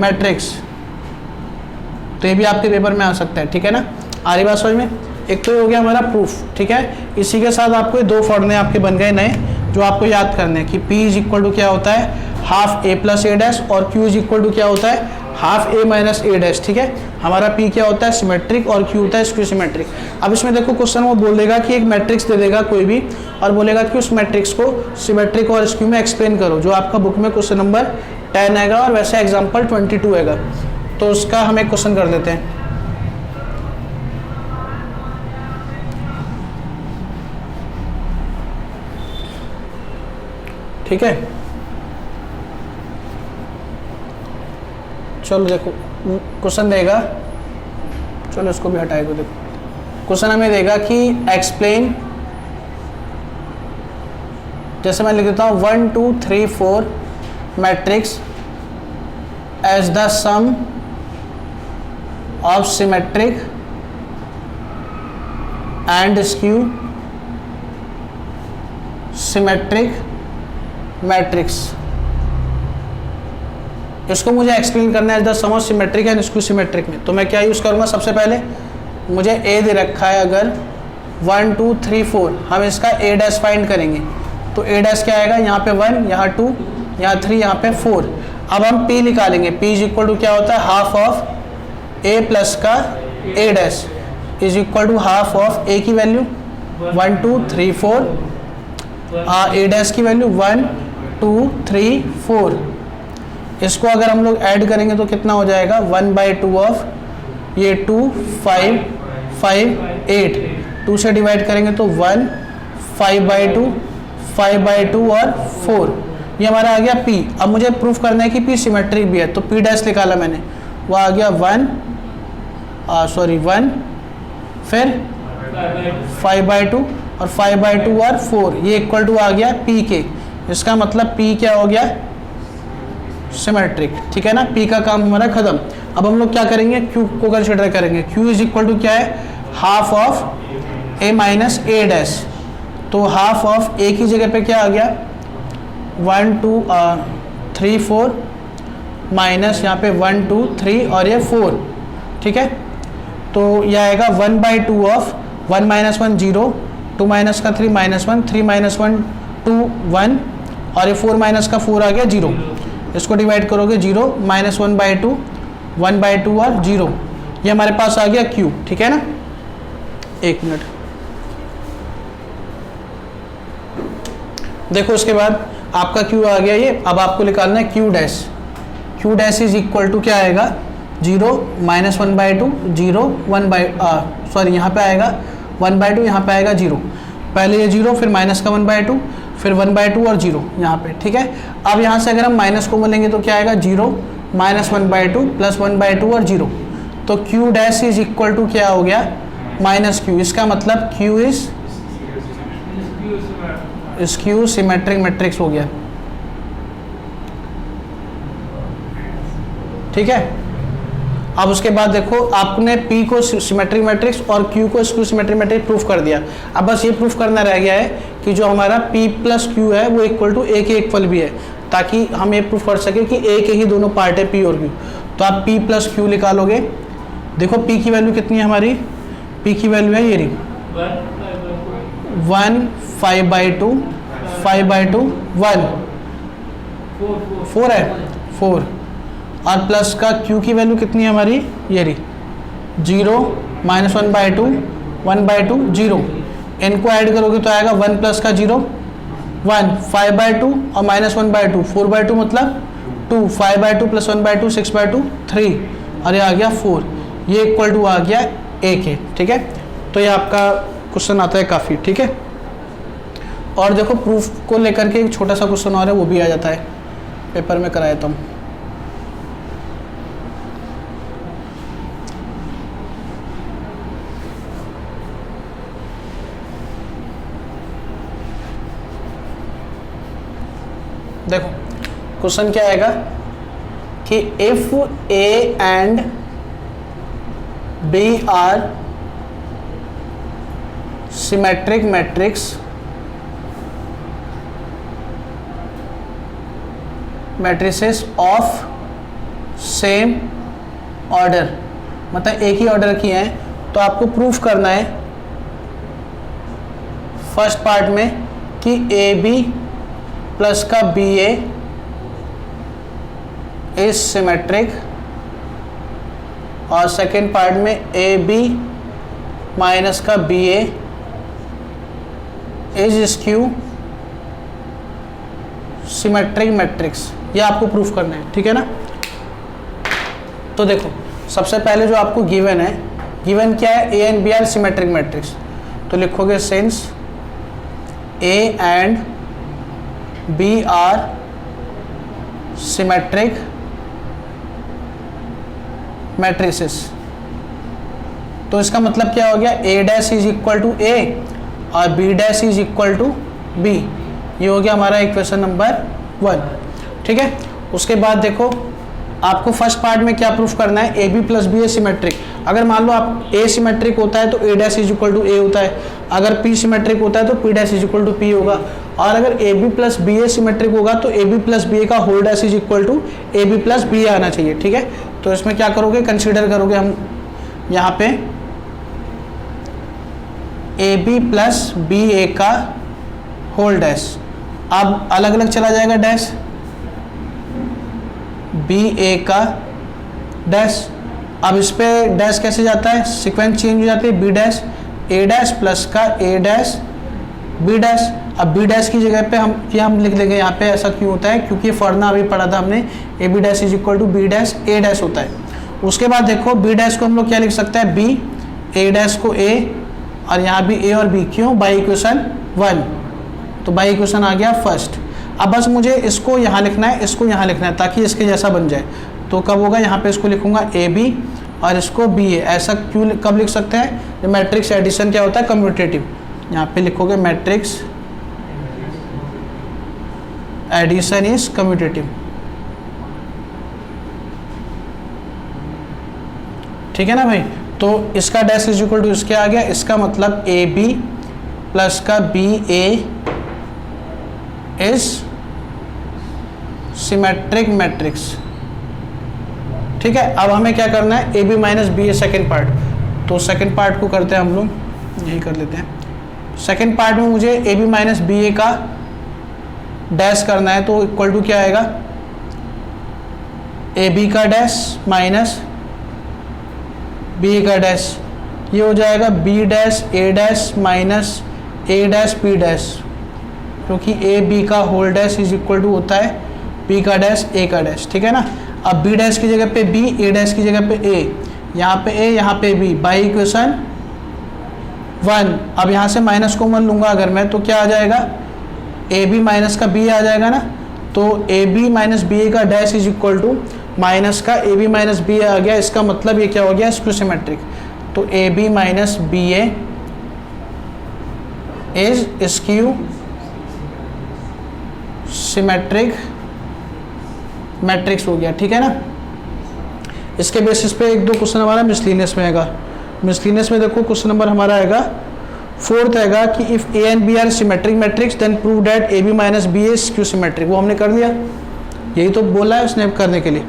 matrix. तो ये भी आपके पेपर में आ सकता है, ठीक है ना। आ रही बात समझ में। एक तो हो गया हमारा प्रूफ, ठीक है। इसी के साथ आपको दो फॉर्मूले आपके बन गए नए जो आपको याद करने हैं कि P इज इक्वल टू क्या होता है, हाफ ए प्लस ए डैश, और Q इज इक्वल टू क्या होता है, half A minus A dash, ठीक है। हमारा P क्या होता है, सिमेट्रिक, और Q होता है स्क्यू सिमेट्रिक। अब इसमें देखो क्वेश्चन वो बोल देगा कि एक मैट्रिक्स दे देगा कोई भी, और बोलेगा कि उस मैट्रिक्स को सिमेट्रिक और स्क्यू में एक्सप्लेन करो, जो आपका बुक में क्वेश्चन नंबर 10 आएगा और वैसे एग्जाम्पल 22 आएगा। तो उसका हम एक क्वेश्चन कर लेते हैं। ठीक है, चलो देखो क्वेश्चन देगा, चलो इसको भी हटाएगा। देखो क्वेश्चन हमें देगा कि एक्सप्लेन, जैसे मैं लिख देता हूँ 1 2 3 4 matrix as the sum of symmetric and skew symmetric matrix. इसको मुझे एक्सप्लेन करना है as the sum of symmetric and skew symmetric में। तो मैं क्या यूज़ करूँगा, सबसे पहले मुझे ए दे रखा है, अगर 1 2 3 4 हम इसका ए डैश फाइंड करेंगे तो ए डैश क्या आएगा, यहाँ पे 1, यहाँ 2, यहाँ 3, यहाँ पे 4। अब हम P निकालेंगे, P इज इक्वल टू क्या होता है, हाफ ऑफ ए प्लस का A dash is equal to half of A की वैल्यू 1 2 3 4, ए डैश की वैल्यू 1 2 3 4। इसको अगर हम लोग ऐड करेंगे तो कितना हो जाएगा, 1/2 ऑफ ये 2 5 5 8, 2 से डिवाइड करेंगे तो 1 5/2 5/2 और 4। ये हमारा आ गया P। अब मुझे प्रूफ करना है कि P सिमेट्रिक भी है, तो P डैश निकाला मैंने, वो आ गया 1 फिर 5/2 और 5/2 और 4, ये इक्वल टू आ गया P के। इसका मतलब P क्या हो गया, सिमेट्रिक, ठीक है ना। P का काम हमारा खत्म। अब हम लोग क्या करेंगे, Q को कंसिडर करेंगे। Q इज इक्वल टू क्या है, half of A minus A dash. तो हाफ ऑफ ए की जगह पे क्या आ गया, 1 2 3 4 माइनस यहाँ पे 1 2 3 और ये 4, ठीक है। तो यह आएगा 1/2 ऑफ 1 - 1 0, 2 - का 3 -1, 3 - 1 2 1, और ये 4 - का 4 आ गया 0। इसको डिवाइड करोगे 0 -1/2 1/2 और 0, ये हमारे पास आ गया Q, ठीक है ना। एक मिनट देखो, उसके बाद आपका Q आ गया ये। अब आपको निकालना है Q dash. Q dash is equal to क्या आएगा, 0 -1/2 0 1/, यहाँ पे आएगा 1/2, यहाँ पे आएगा 0। पहले ये 0, फिर माइनस का 1/2, फिर 1/2 और 0 यहाँ पे, ठीक है। अब यहाँ से अगर हम माइनस को बोलेंगे तो क्या आएगा, 0 -1/2 प्लस 1/2 और 0। तो Q dash is equal to क्या हो गया, -Q। इसका मतलब Q is skew symmetric matrix हो गया, ठीक है। अब उसके बाद देखो, आपने P को सिमेट्रिक मैट्रिक्स और Q को स्क्यू सिमेट्रिक मैट्रिक्स प्रूफ कर दिया। अब बस ये प्रूफ करना रह गया है कि जो हमारा P प्लस Q है वो इक्वल टू A के इक्वल भी है, ताकि हम ये प्रूफ कर सके कि A के ही दोनों पार्ट है P और Q। तो आप P प्लस Q निकालोगे। देखो P की वैल्यू कितनी है हमारी, P की वैल्यू है ये रही 1 5/2 5/2 1 4 है 4, और प्लस का Q की वैल्यू कितनी है हमारी, ये रही 0 -1/2 1/2 0। इनको ऐड करोगे तो आएगा 1 प्लस का 0 1 5/2 और -1/2 4/2 मतलब 2 5/2 प्लस 1/2 6/2 3, और ये आ गया 4। ये इक्वल टू आ गया A के, ठीक है। तो ये आपका क्वेश्चन आता है काफ़ी, ठीक है। और देखो प्रूफ को लेकर के एक छोटा सा क्वेश्चन और है, वो भी आ जाता है पेपर में कराया तो हम। देखो क्वेश्चन क्या आएगा कि if A and B are symmetric matrix matrices of same order, मतलब एक ही ऑर्डर की हैं, तो आपको प्रूफ करना है फर्स्ट पार्ट में कि ए बी प्लस का बी ए इज सिमेट्रिक, और सेकेंड पार्ट में ए बी माइनस का B A is skew symmetric matrix. ये आपको प्रूफ करना है, ठीक है ना। तो देखो सबसे पहले जो आपको गिवन है, गिवन क्या है, A and B are symmetric matrix, तो लिखोगे since A and B are symmetric matrices. तो इसका मतलब क्या हो गया, A dash is equal to A और B dash is equal to B. ये हो गया हमारा इक्वेशन नंबर 1, ठीक है। उसके बाद देखो आपको फर्स्ट पार्ट में क्या प्रूफ करना है, A B plus B A symmetric. अगर मान लो आप ए सिमेट्रिक होता है तो A dash is equal to A होता है, अगर पी सिमेट्रिक होता है तो P dash is equal to P होगा, और अगर A B plus B A symmetric होगा तो A B plus B A का whole dash is equal to A B plus B A आना चाहिए, ठीक है। तो इसमें क्या करोगे, कंसीडर करोगे हम यहाँ पे ए बी प्लस बी ए का होल डैश, अब अलग अलग चला जाएगा डैश, बी ए का डैश, अब इस पे डैश कैसे जाता है, सीक्वेंस चेंज हो जाती है, B dash A dash plus का ए डैश बी डैश। अब बी डैश की जगह पे हम लिख लेंगे यहाँ पे, ऐसा क्यों होता है, क्योंकि फॉर्मूला अभी पढ़ा था हमने, A B dash is equal to B dash A dash होता है। उसके बाद देखो बी डैश को हम लोग क्या लिख सकते हैं, बी, ए डैश को ए, और यहाँ भी ए और बी, क्यों, बाई इक्वेशन 1, तो बाई इक्वेशन आ गया फर्स्ट। अब बस मुझे इसको यहाँ लिखना है, इसको यहाँ लिखना है, ताकि इसके जैसा बन जाए। तो कब होगा, यहाँ पे इसको लिखूंगा ए बी और इसको बी ए। ऐसा क्यों, कब लिख सकते हैं, जो मैट्रिक्स एडिशन क्या होता है, कम्यूटेटिव। यहाँ पे लिखोगे मैट्रिक्स एडिशन इज कम्यूटेटिव, ठीक है ना भाई। तो इसका डैश इज इक्वल टू इसके आ गया, इसका मतलब ए बी प्लस का B A is symmetric matrix, ठीक है। अब हमें क्या करना है, A B minus B A second part, तो सेकेंड पार्ट को करते हैं हम लोग, यही कर लेते हैं। सेकेंड पार्ट में मुझे A B minus B A का डैश करना है, तो इक्वल टू क्या आएगा, ए बी का डैश माइनस बी ए का डैश, ये हो जाएगा B dash A dash minus A dash B dash, क्योंकि ए बी का whole dash is equal to होता है बी का डैश ए का डैश, ठीक है ना। अब बी डैश की जगह पे बी, ए डैश की जगह पे ए, यहाँ पे ए यहाँ पे बी, बाई इक्वेशन 1। अब यहाँ से माइनस कॉमन लूँगा अगर मैं, तो क्या आ जाएगा, ए बी माइनस का बी आ जाएगा ना, तो A B minus B A का dash is equal to minus का A B minus B A आ गया। इसका मतलब ये क्या हो गया, स्क्यू सिमेट्रिक। तो A B minus B A is skew symmetric matrix हो गया, ठीक है ना। इसके बेसिस पे एक दो क्वेश्चन हमारा मिसलिनियस में आएगा। मिसलिनियस में देखो क्वेश्चन नंबर हमारा आएगा 4th आएगा कि if A and B are symmetric matrix then prove that A B minus B A skew symmetric. वो हमने कर लिया, यही तो बोला है उसने करने के लिए।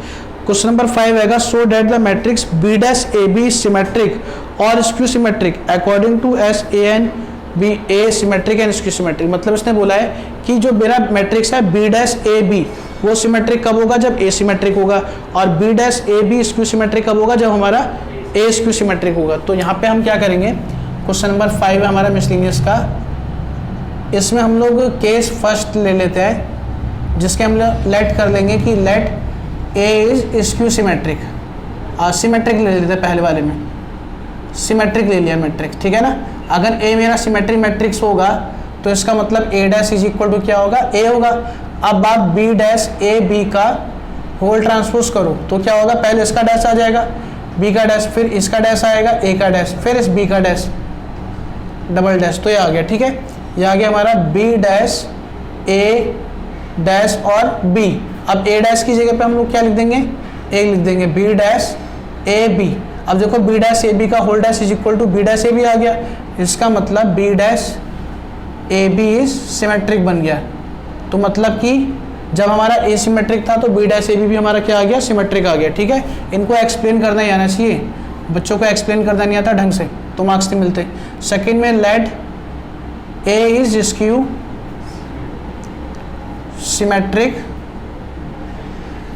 क्वेश्चन नंबर 5 आएगा so that the matrix B dash A B symmetric और skew symmetric according to as A and B A symmetric and skew symmetric. मतलब इसने बोला है कि जो मेरा मैट्रिक्स है बी डैश ए बी वो सिमेट्रिक कब होगा, जब ए सिमेट्रिक होगा, और B dash A B skew symmetric कब होगा, जब हमारा ए स्क्यू सिमेट्रिक होगा। तो यहाँ पे हम क्या करेंगे, क्वेश्चन नंबर 5 है हमारा मिसलिनियस का, इसमें हम लोग केस फर्स्ट ले लेते हैं, जिसके हम लोग लेट कर लेंगे कि let A is skew symmetric, symmetric ले लेते हैं पहले वाले में। सिमेट्रिक ले लिया मैट्रिक्स, ठीक है ना। अगर ए मेरा सिमेट्रिक मैट्रिक्स होगा तो इसका मतलब A dash is equal to क्या होगा, ए होगा। अब आप बी डैश ए बी का होल ट्रांसपोज करो तो क्या होगा, पहले इसका डैश आ जाएगा, बी का डैश, फिर इसका डैश आएगा, ए का डैश, फिर इस बी का डैश, डबल डैश, तो ये आ गया, ठीक है। ये आ गया हमारा बी डैश ए डैश और बी। अब ए डैश की जगह पे हम लोग क्या लिख देंगे, ए लिख देंगे, बी डैश ए बी। अब देखो बी डैश ए बी का whole dash is equal to B dash A B आ गया, इसका मतलब B dash A B is symmetric बन गया। तो मतलब कि जब हमारा ए सिमेट्रिक था तो बी डैश ए बी भी हमारा क्या आ गया, सिमेट्रिक आ गया, ठीक है। इनको एक्सप्लेन करना ही आना चाहिए, बच्चों को एक्सप्लेन करना नहीं आता ढंग से तो मार्क्स नहीं मिलते। सेकंड में let A is skew symmetric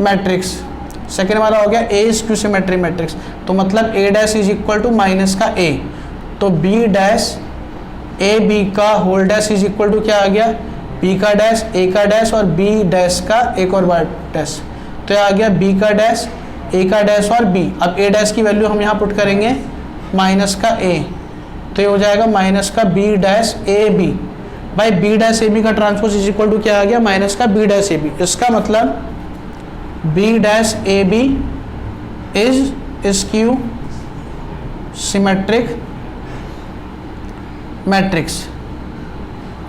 matrix, second वाला हो गया A is skew symmetric matrix, तो मतलब A dash is equal to minus का ए, तो बी डैश ए बी का whole dash is equal to क्या आ गया, बी का डैश, ए का डैश और बी डैश का एक और बार डैश, तो यह आ गया बी का डैश, ए का डैश और बी। अब ए डैश की वैल्यू हम यहाँ पुट करेंगे माइनस का ए, तो ये हो जाएगा माइनस का बी डैश ए बी। भाई बी डैश ए बी का ट्रांसपोज इज इक्वल टू क्या आ गया, माइनस का बी डैश ए बी। इसका मतलब B dash A B is skew symmetric matrix,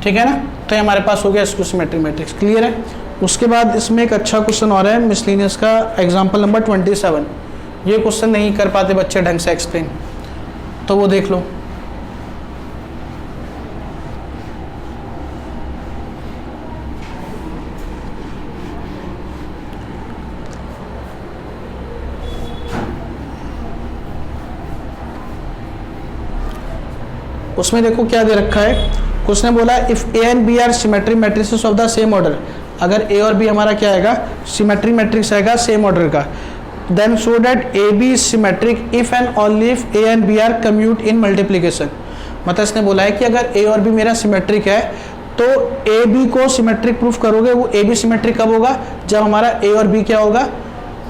ठीक है ना। तो ये हमारे पास हो गया स्क्यू सिमेट्रिक मैट्रिक्स, क्लियर है। उसके बाद इसमें एक अच्छा क्वेश्चन और है मिसलिनियस का, एग्जाम्पल नंबर 27। ये क्वेश्चन नहीं कर पाते बच्चे ढंग से एक्सप्लेन, तो वो देख लो। उसमें देखो क्या दे रखा है, उसने बोला if A and B are symmetric matrices of the same order, अगर ए और बी हमारा क्या आएगा, सिमेट्रिक मैट्रिक्स आएगा सेम ऑर्डर का, then show that A B is symmetric if and only if A and B are commute in multiplication. मतलब इसने बोला है कि अगर ए और बी मेरा सिमेट्रिक है तो ए बी को सिमेट्रिक प्रूफ करोगे, वो ए बी सिमेट्रिक कब होगा, जब हमारा ए और बी क्या होगा,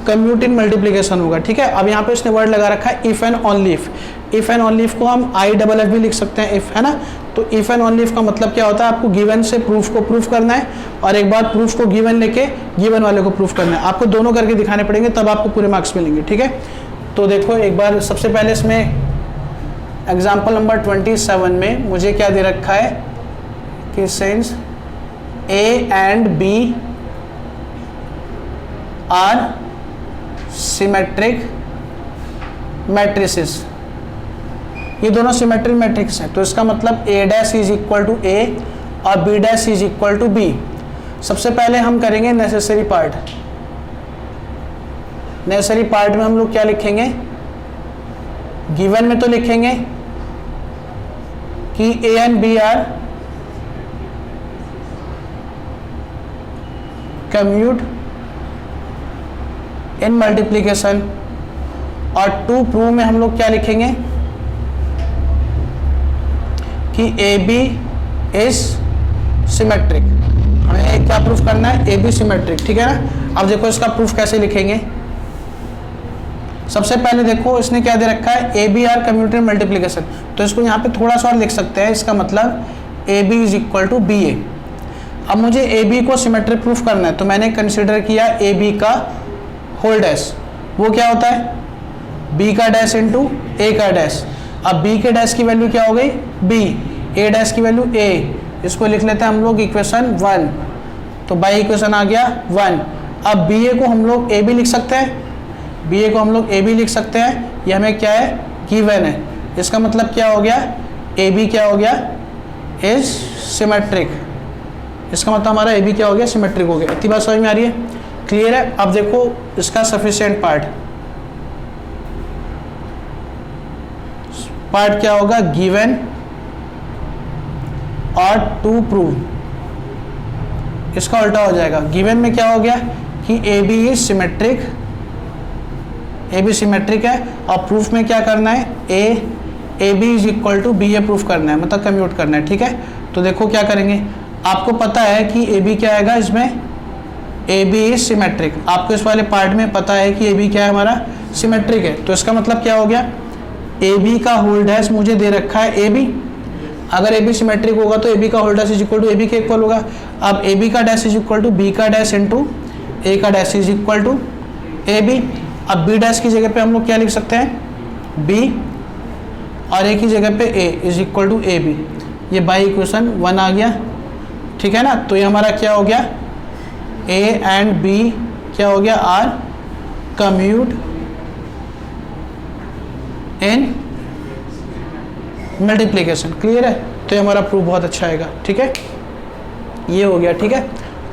कम्यूट इन मल्टीप्लिकेशन होगा, ठीक है। अब यहाँ पे इसने वर्ड लगा रखा है if and only if. If and only if को हम आई डबल एफ भी लिख सकते हैं, इफ, है ना। तो इफ एंड ओनली इफ का मतलब क्या होता है, आपको गिवन से प्रूफ को प्रूफ करना है और एक बार प्रूफ को गिवन लेके गिवन वाले को प्रूफ करना है। आपको दोनों करके दिखाने पड़ेंगे तब आपको पूरे मार्क्स मिलेंगे, ठीक है। तो देखो एक बार सबसे पहले इसमें एग्जाम्पल नंबर 27 में मुझे क्या दे रखा है कि since A and B are symmetric matrices, ये दोनों सिमेट्रिक मैट्रिक्स हैं, तो इसका मतलब A dash is equal to A और B dash is equal to B. सबसे पहले हम करेंगे नेसेसरी पार्ट। नेसेसरी पार्ट में हम लोग क्या लिखेंगे, गिवन में तो लिखेंगे कि A and B are commute in multiplication, और टू प्रूव में हम लोग क्या लिखेंगे कि ए बी इज सिमेट्रिक। हमें क्या प्रूफ करना है, ए बी सिमेट्रिक, ठीक है ना। अब देखो इसका प्रूफ कैसे लिखेंगे। सबसे पहले देखो इसने क्या दे रखा है, A B are commute in multiplication, तो इसको यहाँ पे थोड़ा सा और लिख सकते हैं, इसका मतलब A B is equal to B A. अब मुझे ए बी को सिमेट्रिक प्रूफ करना है, तो मैंने कंसिडर किया ए बी का होल डैश, वो क्या होता है बी का डैश इंटू ए का डैश। अब बी के डैश की वैल्यू क्या हो गई बी, ए डैश की वैल्यू ए, इसको लिख लेते हैं हम लोग इक्वेशन 1, तो बाई इक्वेशन आ गया 1। अब बी ए को हम लोग ए बी लिख सकते हैं, बी ए को हम लोग ए बी लिख सकते हैं, ये हमें क्या है गिवन है। इसका मतलब क्या हो गया, ए बी क्या हो गया इज सिमेट्रिक, इसका मतलब हमारा ए बी क्या हो गया सिमेट्रिक हो गया। इतनी बात समझ में आ रही है, क्लियर है। अब देखो इसका सफिशिएंट पार्ट क्या होगा, गिवन और टू प्रूव, इसका उल्टा हो जाएगा। गिवन में क्या हो गया कि A B is symmetric, A B symmetric है, और प्रूफ में क्या करना है A B is equal to B A proof करना है, मतलब कम्यूट करना है, ठीक है। तो देखो क्या करेंगे, आपको पता है कि ए बी क्या आएगा इसमें, ए बी इज सिमेट्रिक, आपको इस वाले पार्ट में पता है कि ए बी क्या है हमारा सिमेट्रिक है, तो इसका मतलब क्या हो गया ए बी का होल डैश मुझे दे रखा है ए बी, अगर ए बी सिमेट्रिक होगा तो ए बी का whole dash is equal to A B के इक्वल होगा। अब ए बी का dash is equal to B का डैश इंटू ए का dash is equal to A B. अब बी डैश की जगह पे हम लोग क्या लिख सकते हैं, बी, और ए की जगह पे A is equal to A B. ये बाई इक्वेशन 1 आ गया, ठीक है ना। तो ये हमारा क्या हो गया, ए एंड बी क्या हो गया, are commute in multiplication. Clear है। तो ये हमारा प्रूफ बहुत अच्छा आएगा, ठीक है, ये हो गया, ठीक है।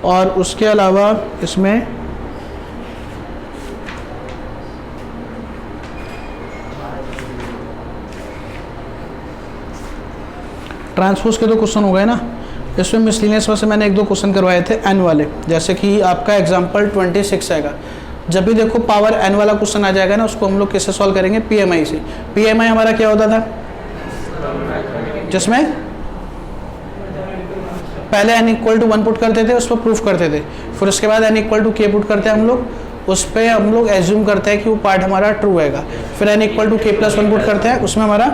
और उसके अलावा इसमें ट्रांसपोज के 2 क्वेश्चन हो गए ना। इसमें मिसलिनियस में से मैंने 1-2 क्वेश्चन करवाए थे एन वाले, जैसे कि आपका एग्जांपल 26 आएगा। जब भी देखो पावर एन वाला क्वेश्चन आ जाएगा ना, उसको हम लोग कैसे सॉल्व करेंगे, पीएमआई से। पीएमआई हमारा क्या होता था, जिसमें पहले n इक्वल टू 1 पुट करते थे, उस पर प्रूफ करते थे, फिर उसके बाद n equal to k put करते हैं हम लोग, उस पर हम लोग एज्यूम करते हैं कि वो पार्ट हमारा ट्रू आएगा, फिर n equal to k plus 1 put करते हैं, उसमें हमारा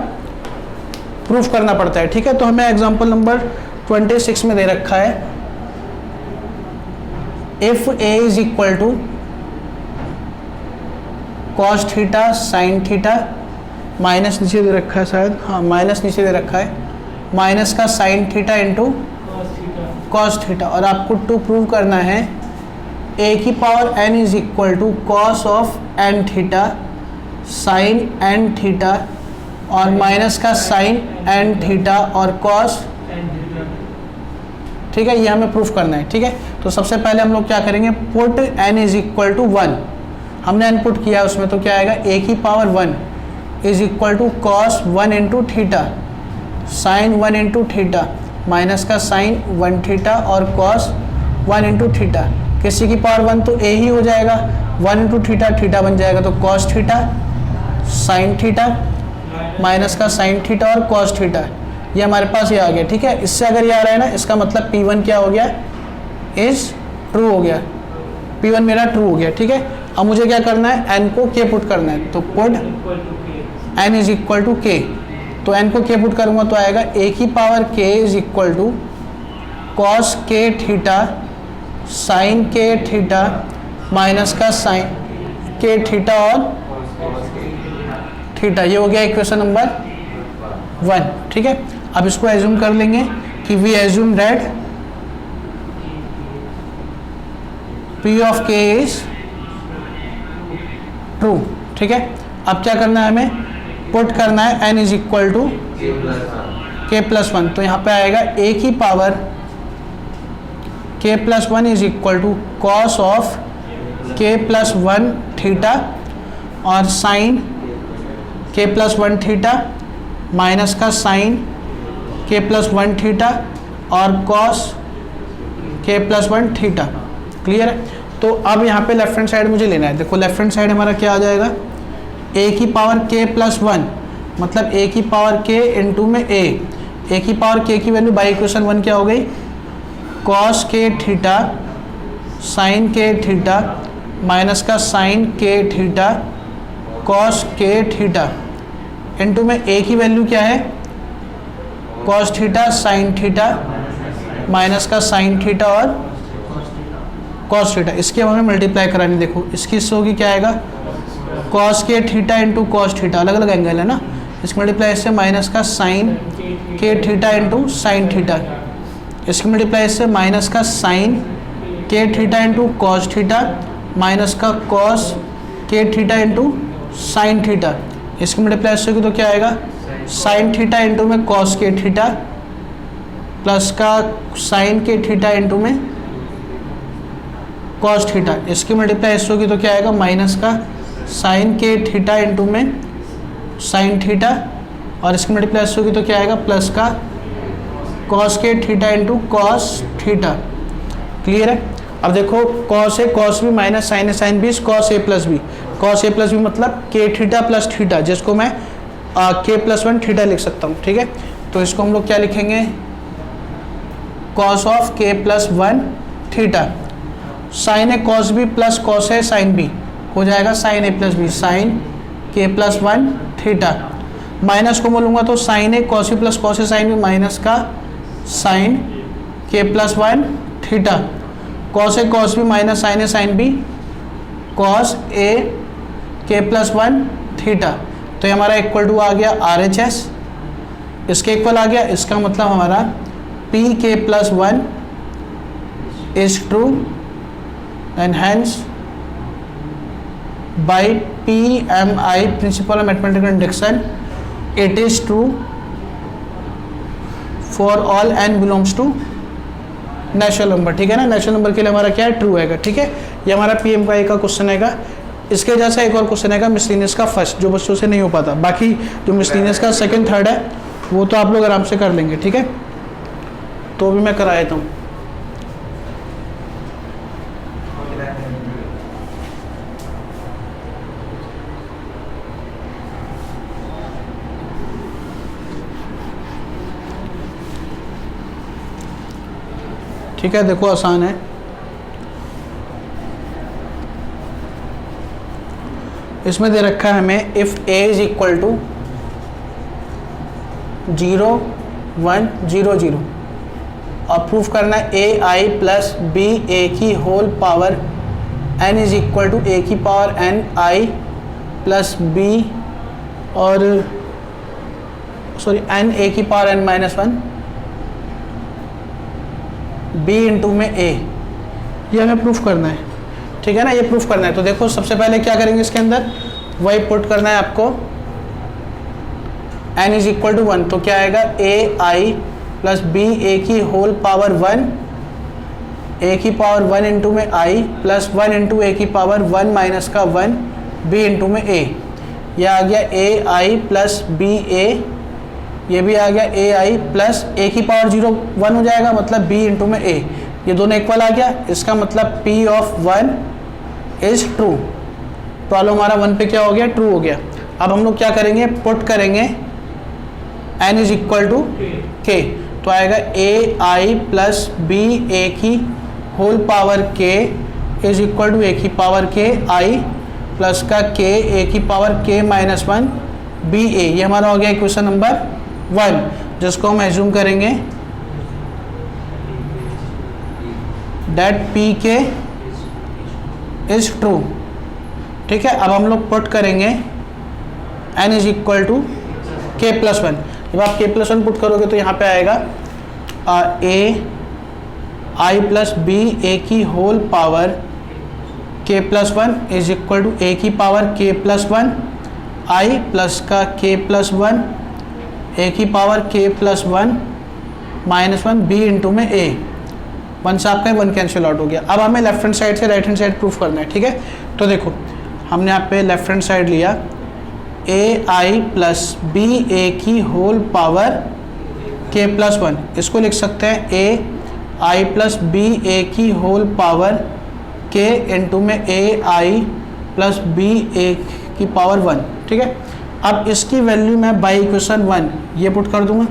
प्रूफ करना पड़ता है, ठीक है। तो हमें एग्जांपल नंबर 26 में दे रखा है, if a is equal to cos theta sine theta, minus नीचे दे रखा है शायद, हाँ माइनस नीचे दे रखा है, माइनस का sine theta into cos theta, और आपको टू प्रूव करना है a की power n is equal to cos of n theta sine n theta और माइनस का साइन n थीटा और कॉस, ठीक है, ये हमें प्रूफ करना है, ठीक है। तो सबसे पहले हम लोग क्या करेंगे, put n is equal to 1, हमने n पुट किया उसमें, तो क्या आएगा, a की power 1 is equal to cos 1 into theta sine 1 into theta minus का साइन 1 थीटा और कॉस 1 इंटू थीटा। किसी की पावर 1 तो a ही हो जाएगा, 1 इंटू थीटा, थीटा बन जाएगा तो cos theta sine theta minus का साइन थीटा और कॉस थीटा, ये हमारे पास ये आ गया, ठीक है। इससे अगर ये आ रहा है ना, इसका मतलब P1 क्या हो गया, इज ट्रू हो गया, P1 मेरा ट्रू हो गया, ठीक है। अब मुझे क्या करना है, n को k पुट करना है, तो put n is equal to k, तो n को k पुट करूंगा तो आएगा a की power k is equal to cos k theta sine k theta minus का साइन k थीटा और थीटा, ये हो गया इक्वेशन नंबर 1, ठीक है। अब इसको एज्यूम कर लेंगे कि we assume that P of k is true, ठीक है। अब क्या करना है, हमें पुट करना है n is equal to k plus 1, तो यहाँ पे आएगा a की power k plus 1 is equal to cos of k plus 1 theta और sine k plus 1 theta minus का साइन k प्लस 1 थीटा और cos k plus 1 theta. Clear है। तो अब यहाँ पे लेफ्ट हैंड साइड मुझे लेना है, देखो लेफ्ट हैंड साइड हमारा क्या आ जाएगा, a की पावर k प्लस 1, मतलब a की पावर k इंटू में a की पावर k की वैल्यू बाई इक्वेशन 1 क्या हो गई, cos k theta sine k theta minus का sine k theta cos k theta into में a की वैल्यू क्या है, cos theta sine theta minus का साइन थीटा और कॉस थीटा। इसकी अब हमें मल्टीप्लाई करानी, देखो इसकी इससे होगी क्या आएगा, कॉस के थीटा इंटू कॉस थीटा, अलग अलग एंगल है ना, इसकी मल्टीप्लाई इससे माइनस का साइन के थीटा इंटू साइन थीटा, इसकी मल्टीप्लाई इससे माइनस का साइन के theta into cos theta minus का कॉस के थीटा इंटू साइन थीटा, इसकी मल्टीप्लाई इससे होगी तो क्या आएगा, साइन थीटा इंटू में कॉस के थीटा प्लस का साइन के थीटा इंटू में कॉस थीटा, इसकी मल्टीप्लाई इससे होगी तो क्या आएगा, माइनस का साइन के थीटा इंटू में साइन थीटा और इसकी मल्टीप्लाई इससे होगी तो क्या आएगा, प्लस का कॉस के theta into cos theta. Clear है। अब देखो कॉस है कॉस भी माइनस साइन है साइन भी, cos A plus B, cos A plus B मतलब के थीटा प्लस थीटा, जिसको मैं के प्लस 1 थीटा लिख सकता हूँ, ठीक है। तो इसको हम लोग क्या लिखेंगे, कॉस ऑफ के प्लस 1 थीटा, साइन है कॉस बी प्लस कॉस है साइन बी, हो जाएगा साइन ए प्लस बी साइन के प्लस 1 थीटा। माइनस को बोलूँगा तो sign A cos B plus cos A sine B minus का साइन के plus 1 theta, cos A cos B minus sign A sine B cos A के plus 1 theta. तो ये हमारा इक्वल टू आ गया RHS, इसके इक्वल आ गया। इसका मतलब हमारा पी के plus 1 is true and hence by PMI principle of mathematical induction it is true for all n belongs to natural number. ठीक है ना, नेचुरल नंबर के लिए हमारा क्या है, ट्रू है। ठीक है, ये हमारा PMI का क्वेश्चन है। इसके जैसा एक और क्वेश्चन है मिसलिनियस का फर्स्ट, जो बच्चों से नहीं हो पाता। बाकी जो मिसलिनियस का सेकंड थर्ड है वो तो आप लोग आराम से कर लेंगे। ठीक है, तो भी मैं करा देता हूँ। ठीक है, देखो आसान है। इसमें दे रखा है हमें if A is equal to 0 1 0 0 और प्रूफ करना है ए आई प्लस बी ए की whole power N is equal to A की power N I plus B और सॉरी एन ए की power N minus 1 B into में ए, ये हमें प्रूफ करना है। ठीक है ना, ये प्रूफ करना है। तो देखो सबसे पहले क्या करेंगे, इसके अंदर वही पुट करना है आपको, n इज इक्वल टू 1। तो क्या आएगा A I plus B A की होल पावर 1 ए की पावर 1 इंटू में आई प्लस 1 इंटू ए की पावर 1 माइनस का 1 बी इंटू में ए। यह आ गया ए आई प्लस बी ए, ये भी आ गया ए आई प्लस ए की पावर 0 1 हो जाएगा, मतलब बी इंटू में ए। ये दोनों इक्वल आ गया। इसका मतलब P of 1 is true. Problem हमारा 1 पे क्या हो गया, ट्रू हो गया। अब हम लोग क्या करेंगे, पुट करेंगे n is equal to k। तो आएगा A I plus B A की whole power k is equal to A की पावर k आई प्लस का k ए की power k minus 1 B A. ये हमारा हो गया इक्वेशन नंबर 1, जिसको हम एज्यूम करेंगे डेट पी के इज ट्रू। ठीक है, अब हम लोग पुट करेंगे n इज इक्वल टू के प्लस 1। जब आप k प्लस 1 पुट करोगे तो यहाँ पे आएगा A I plus B A की whole power k plus 1 is equal to A की power k plus 1 I plus का k प्लस 1 ए की power k plus 1 minus 1 B into में ए। 1 से आपका 1 कैंसिल आउट हो गया। अब हमें लेफ्ट हैंड साइड से राइट हैंड साइड प्रूफ करना है। ठीक है, तो देखो हमने यहाँ पे लेफ्ट हैंड साइड लिया ए आई प्लस बी ए की होल पावर k प्लस 1। इसको लिख सकते हैं ए आई प्लस बी ए की होल पावर k इंटू में ए आई प्लस बी ए की पावर 1। ठीक है, अब इसकी वैल्यू मैं बाई इक्वेशन 1 ये पुट कर दूंगा।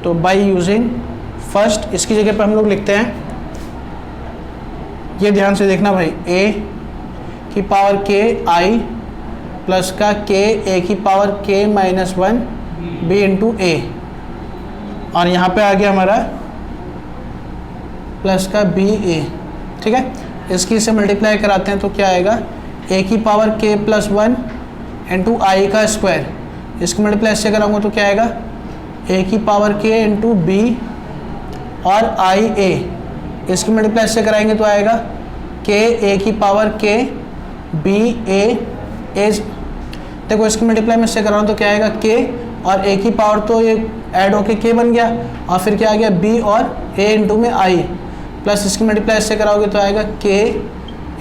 तो बाई यूजिंग फर्स्ट, इसकी जगह पे हम लोग लिखते हैं, ये ध्यान से देखना भाई, a की पावर k आई प्लस का k a की power k minus 1 b into A, और यहाँ पे आ गया हमारा प्लस का b a। ठीक है, इसकी से मल्टीप्लाई कराते हैं तो क्या आएगा, a की पावर k प्लस 1 इंटू आई का स्क्वायर। इसको मल्टीप्लाई इससे कराऊंगा तो क्या आएगा, a की पावर k इंटू बी और आई ए। इसकी मल्टीप्लाई इससे कराएंगे तो आएगा k a की power k b a as. देखो इसकी मल्टीप्लाई में इससे कराऊँ तो क्या आएगा, k और a की पावर तो ये ऐड होके k बन गया, और फिर क्या आ गया b और a इंटू में i, प्लस इसकी मल्टीप्लाई इससे कराओगे तो आएगा k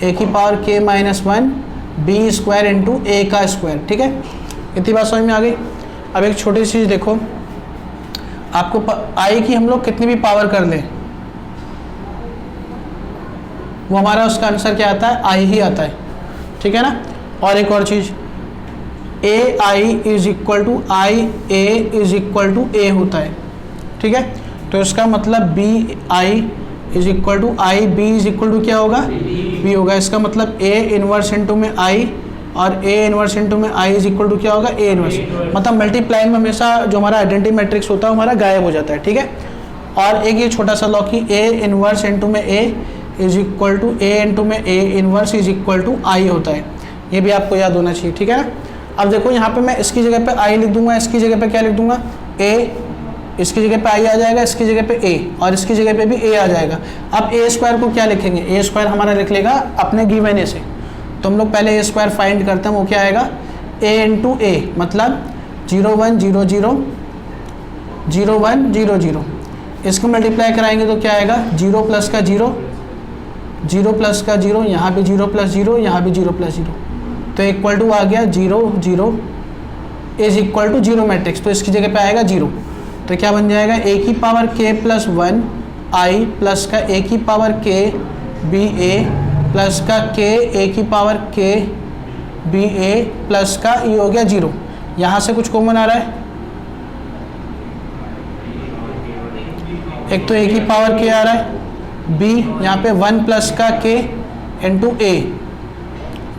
a की power k minus 1 B square into A का स्क्वायर। ठीक है, इतनी बात समझ में आ गई। अब एक छोटी चीज़ देखो, आपको आई की हम लोग कितनी भी पावर कर लें वो हमारा उसका आंसर क्या आता है, आई ही आता है। ठीक है ना, और एक और चीज़, A I is equal to I A is equal to A होता है। ठीक है, तो इसका मतलब B I is equal to I B is equal to क्या होगा, बी होगा। इसका मतलब ए इनवर्स इंटू में आई और ए इनवर्स इंटू में आई इज इक्वल टू क्या होगा, ए इनवर्स। मतलब मल्टीप्लाई में हमेशा जो हमारा आइडेंटिटी मैट्रिक्स होता है हमारा गायब हो जाता है, ठीक है। और एक ये छोटा सा लॉ कि ए इनवर्स इंटू में A is equal to A into में A inverse is equal to I होता है, ये भी आपको याद होना चाहिए, ठीक है ना। अब देखो यहाँ पे मैं इसकी जगह पे आई लिख दूंगा, इसकी जगह पे क्या लिख दूंगा, ए, इसकी जगह पे आई आ जाएगा, इसकी जगह पे ए, और इसकी जगह पे भी ए आ जाएगा। अब ए स्क्वायर को क्या लिखेंगे, ए स्क्वायर हमारा लिख लेगा अपने गिवन ए से, तो हम लोग पहले ए स्क्वायर फाइंड करते हैं, वो क्या आएगा, ए इंटू ए, मतलब 0 1 0 0 0 1 0 0, इसको मल्टीप्लाई कराएंगे तो क्या आएगा, 0 प्लस का 0 0 प्लस का 0, यहाँ भी 0 प्लस 0, यहाँ भी 0 प्लस 0, तो इक्वल टू आ गया 0 0 इज इक्वल टू 0 मैट्रिक्स, तो इसकी जगह पे आएगा 0, तो क्या बन जाएगा, ए की power k plus 1 I plus का ए की पावर k बी ए प्लस का k ए की पावर k बी ए प्लस का ये हो गया 0। यहाँ से कुछ कॉमन आ रहा है, एक तो ए की पावर k आ रहा है, b यहाँ पे 1 प्लस का k इंटू ए,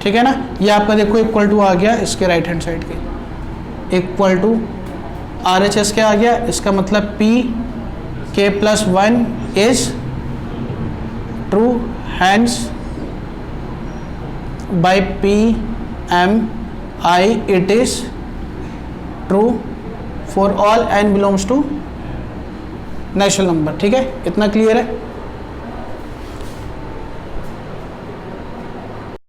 ठीक है ना। ये आपका देखो इक्वल टू आ गया इसके राइट हैंड साइड के, equal to R H S क्या आ गया, इसका मतलब p k plus 1 is true, hence by p m i it is true for all n belongs to natural number, ठीक है। इतना क्लियर है।